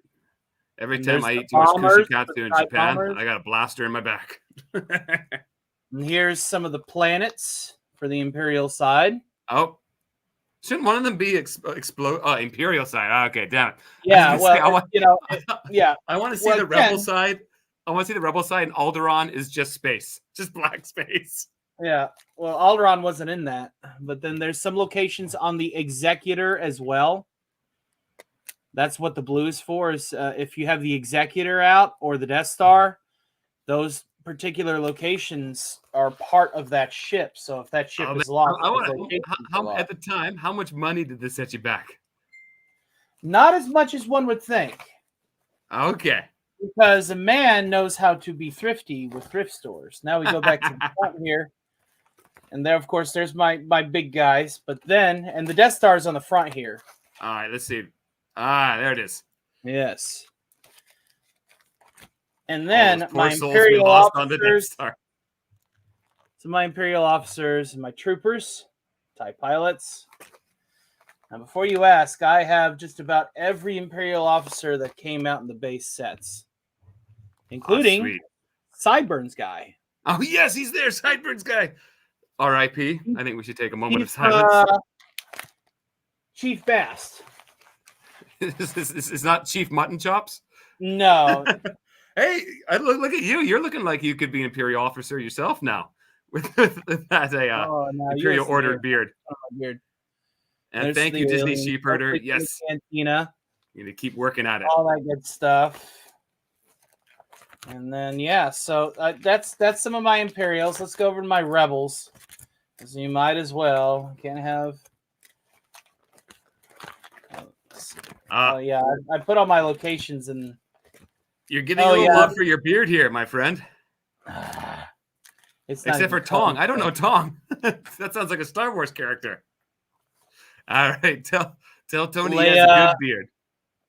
I eat too much kushikatsu in Japan, I got a blaster in my back. And here's some of the planets for the Imperial side. Oh, shouldn't one of them be explode? Oh, Imperial side. Okay, damn it. Yeah, well, I want to see the Rebel side. I want to see the Rebel side, and Alderaan is just space, just black space. Yeah, well, Alderaan wasn't in that, but then there's some locations on the Executor as well. That's what the blue is for. Is if you have the Executor out or the Death Star, those particular locations are part of that ship. So if that ship is lost, at the time, how much money did this set you back? Not as much as one would think. Okay. Because a man knows how to be thrifty with thrift stores. Now we go back to the front here. And there, of course, there's my big guys. But then, and the Death Star is on the front here. All right, let's see. There it is. Yes. And then my Imperial officers. So my Imperial officers and my troopers, TIE pilots. Now, before you ask, I have just about every Imperial officer that came out in the base sets, including Sideburns guy. Oh, yes, he's there, Sideburns guy. R.I.P. I think we should take a moment of silence. Chief Bast. Is not Chief Mutton Chops? No. Hey, look at you. You're looking like you could be an Imperial officer yourself now with that Imperial Ordered beard. Beard. And thank you, Disney Sheepherder. Yes. Cantina. You're going to keep working at it. All that good stuff. And then, so that's some of my Imperials. Let's go over to my Rebels. Because you might as well. Can't have... I put all my locations in... You're getting a little love for your beard here, my friend. Except for Tong. I don't know Tong. That sounds like a Star Wars character. All right. Tell Tony he has a good beard.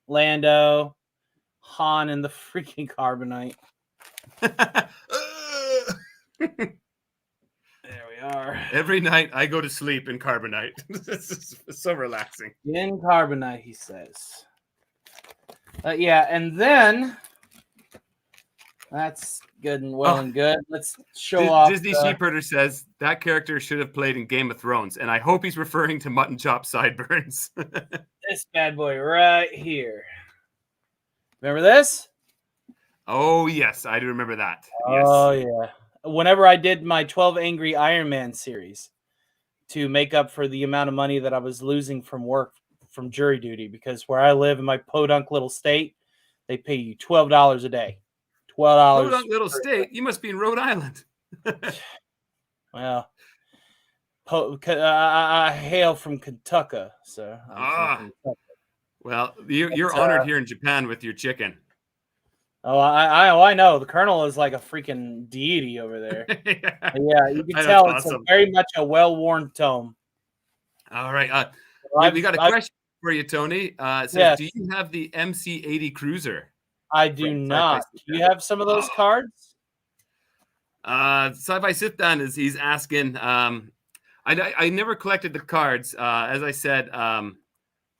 Lando, Han, and the freaking Carbonite. There we are. Every night I go to sleep in Carbonite. This is so relaxing. In Carbonite, he says. And then... That's good and well and good. Let's show off. Disney Sheepherder says that character should have played in Game of Thrones, and I hope he's referring to Mutton Chop Sideburns. This bad boy right here. Remember this? Oh, yes. I do remember that. Oh, yeah. Whenever I did my 12 Angry Iron Man series to make up for the amount of money that I was losing from work, from jury duty, because where I live in my podunk little state, they pay you $12 a day. $12. Podunk little state? You must be in Rhode Island. Well, I hail from Kentucky, so. Well, you're honored here in Japan with your chicken. Oh, I know. The Colonel is like a freaking deity over there. Yeah, you can tell it's very much a well-worn tome. All right. We got a question for you, Tony. It says, do you have the MC-80 Cruiser? I do not. Do you have some of those cards? Sci-Fi Sit-Down he's asking. I never collected the cards. As I said,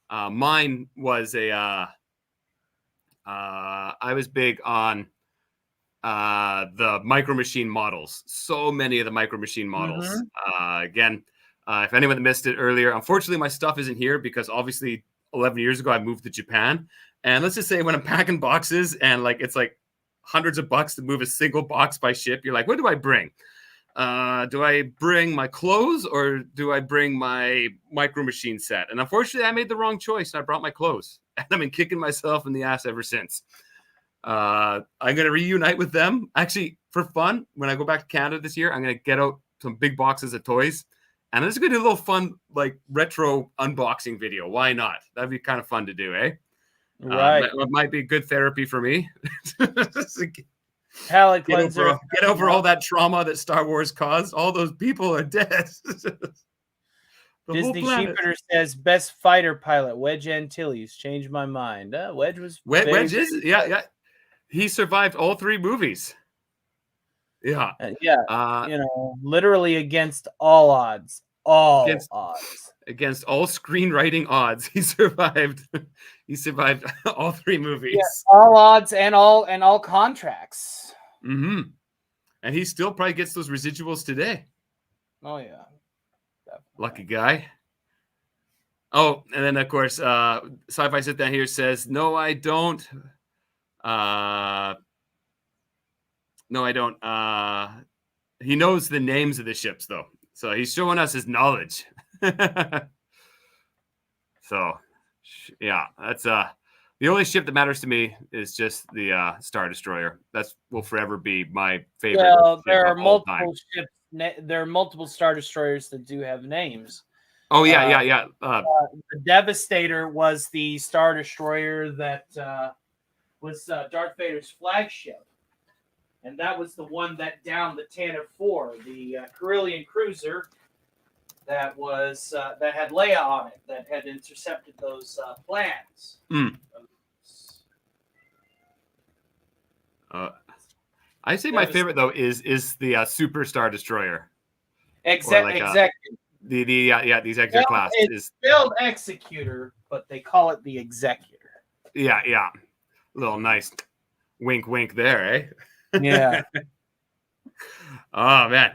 mine was I was big on the Micro Machine models. So many of the Micro Machine models. Again, if anyone missed it earlier, unfortunately my stuff isn't here because obviously 11 years ago I moved to Japan. And let's just say when I'm packing boxes and it's like hundreds of bucks to move a single box by ship, you're like, what do I bring? Do I bring my clothes or do I bring my Micro Machine set? And unfortunately, I made the wrong choice. And I brought my clothes. And I've been kicking myself in the ass ever since. I'm going to reunite with them. Actually, for fun, when I go back to Canada this year, I'm going to get out some big boxes of toys. And I'm just going to do a little fun, retro unboxing video. Why not? That'd be kind of fun to do, eh? Right. It might be good therapy for me. Palate cleanser. Get over all that trauma that Star Wars caused. All those people are dead. The Disney whole planet. Sheepherder says best fighter pilot Wedge Antilles. Changed my mind. Wedge was Wedge is yeah. He survived all 3 movies. Yeah. Literally against all odds. Odds. Against all screenwriting odds. He survived. He survived all 3 movies. Yeah, all odds and all contracts. Mm-hmm. And he still probably gets those residuals today. Oh yeah. Definitely. Lucky guy. Oh, and then of course, Sci-Fi Sit Down here says, "No, I don't. No, I don't. He knows the names of the ships, though, so he's showing us his knowledge." So, yeah, that's the only ship that matters to me is just the Star Destroyer. That will forever be my favorite. Well, there are multiple ships. There are multiple Star Destroyers that do have names. Oh yeah. The Devastator was the Star Destroyer that was Darth Vader's flagship, and that was the one that downed the Tantive 4, the Carillion cruiser that was that had Leia on it, that had intercepted those plans. I say my favorite though is the Super Star Destroyer. Exactly. The Executor class is spelled Executor, but they call it the Executor. Yeah. Little nice wink, wink there, eh? Yeah. Oh man.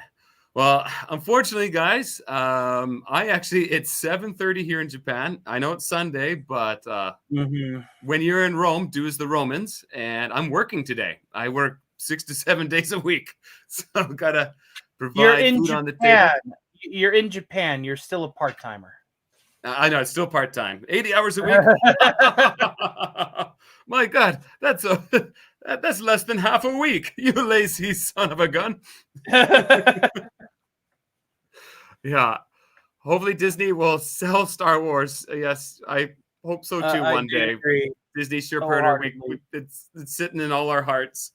Well, unfortunately, guys, it's 7:30 here in Japan. I know it's Sunday, but when you're in Rome, do as the Romans. And I'm working today. I work 6 to 7 days a week, so I've got to provide food on the table. You're in Japan. You're still a part-timer. I know, it's still part-time. 80 hours a week. My God, that's less than half a week. You lazy son of a gun. Yeah. Hopefully Disney will sell Star Wars. Yes, I hope so too one day. Agree. Disney Shepherd, it's sitting in all our hearts.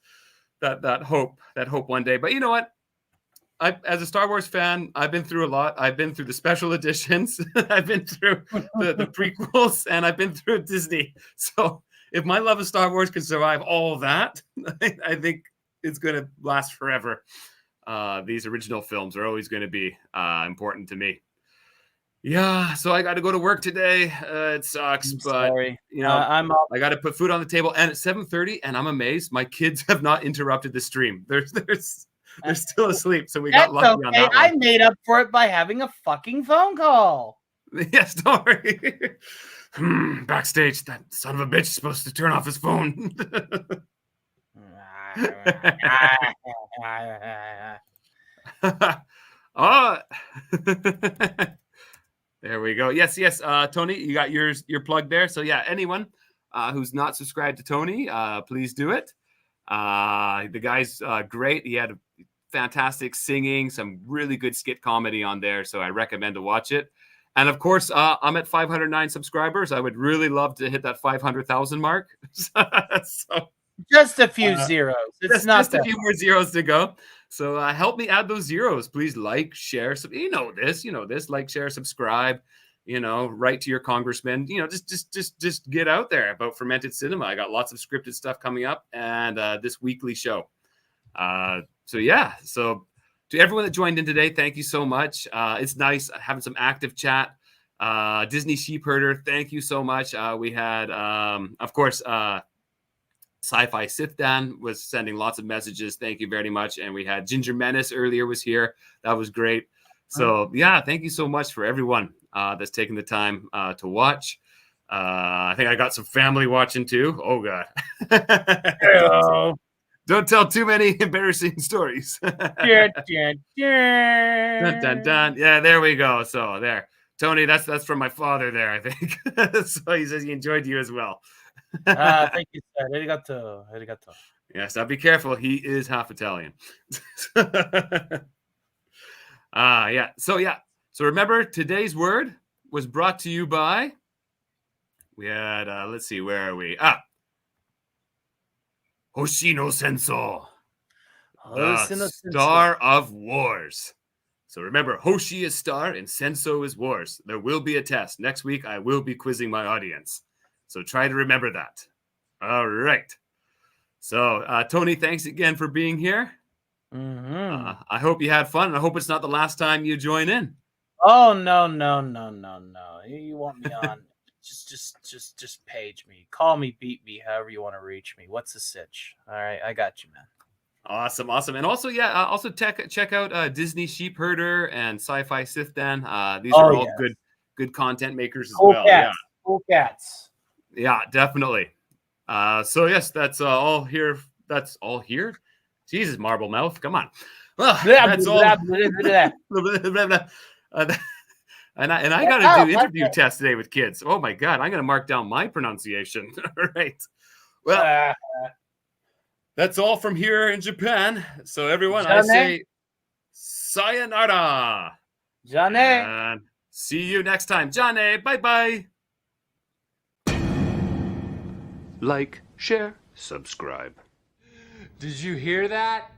That hope one day. But you know what? As a Star Wars fan, I've been through a lot. I've been through the special editions. I've been through the prequels, and I've been through Disney. So if my love of Star Wars can survive all that, I think it's going to last forever. These original films are always going to be important to me. Yeah, so I got to go to work today. It sucks, but sorry. I got to put food on the table. And at 7:30, and I'm amazed, my kids have not interrupted the stream. They're still asleep, so we got lucky on that one. I made up for it by having a fucking phone call. Yes, don't worry. Backstage, that son of a bitch is supposed to turn off his phone. Oh, there we go. Yes. Tony, you got your plug there. So yeah, anyone who's not subscribed to Tony, please do it. The guy's great. He had fantastic singing, some really good skit comedy on there, so I recommend to watch it. And of course, I'm at 509 subscribers. I would really love to hit that 500,000 mark. So just a few zeros. It's just a few more zeros to go. So help me add those zeros. Please like, share. You know this. Like, share, subscribe. Write to your congressman. Just get out there about Fermented Cinema. I got lots of scripted stuff coming up, and this weekly show. So to everyone that joined in today, thank you so much. It's nice having some active chat. Disney Sheepherder, thank you so much. We had, of course, Sci-Fi Sit Down was sending lots of messages. Thank you very much. And we had Ginger Menace earlier was here. That was great. So yeah, thank you so much for everyone that's taking the time to watch. I think I got some family watching too. Oh God. Hello. Don't tell too many embarrassing stories. Dun, dun, dun. Yeah, there we go. So there, Tony, that's from my father there, I think. So he says he enjoyed you as well. Thank you, sir. Arigato. Yes, now be careful. He is half Italian. Yeah. So remember, today's word was brought to you by. We had. Let's see. Where are we? Hoshino Senso. The Star of Wars. So remember, Hoshi is star and Senso is wars. There will be a test. Next week, I will be quizzing my audience. So try to remember that. All right. So, Tony, thanks again for being here. I hope you had fun, and I hope it's not the last time you join in. Oh, no. You want me on? just page me. Call me, beat me, however you want to reach me. What's the sitch? All right, I got you, man. Awesome. And also, also check out Disney Sheepherder and Sci-Fi Sith Den. These are all good content makers as well. Cats. Yeah, Cool cats. Yeah, definitely. So yes, that's all here. That's all here. Jesus, marble mouth. Come on. Well, that's all. And I got to do interview tests today with kids. Oh my God, I'm going to mark down my pronunciation. All right. Well, that's all from here in Japan. So everyone, I say sayonara. Jane. And see you next time. Jane, bye-bye. Like, share, subscribe. Did you hear that?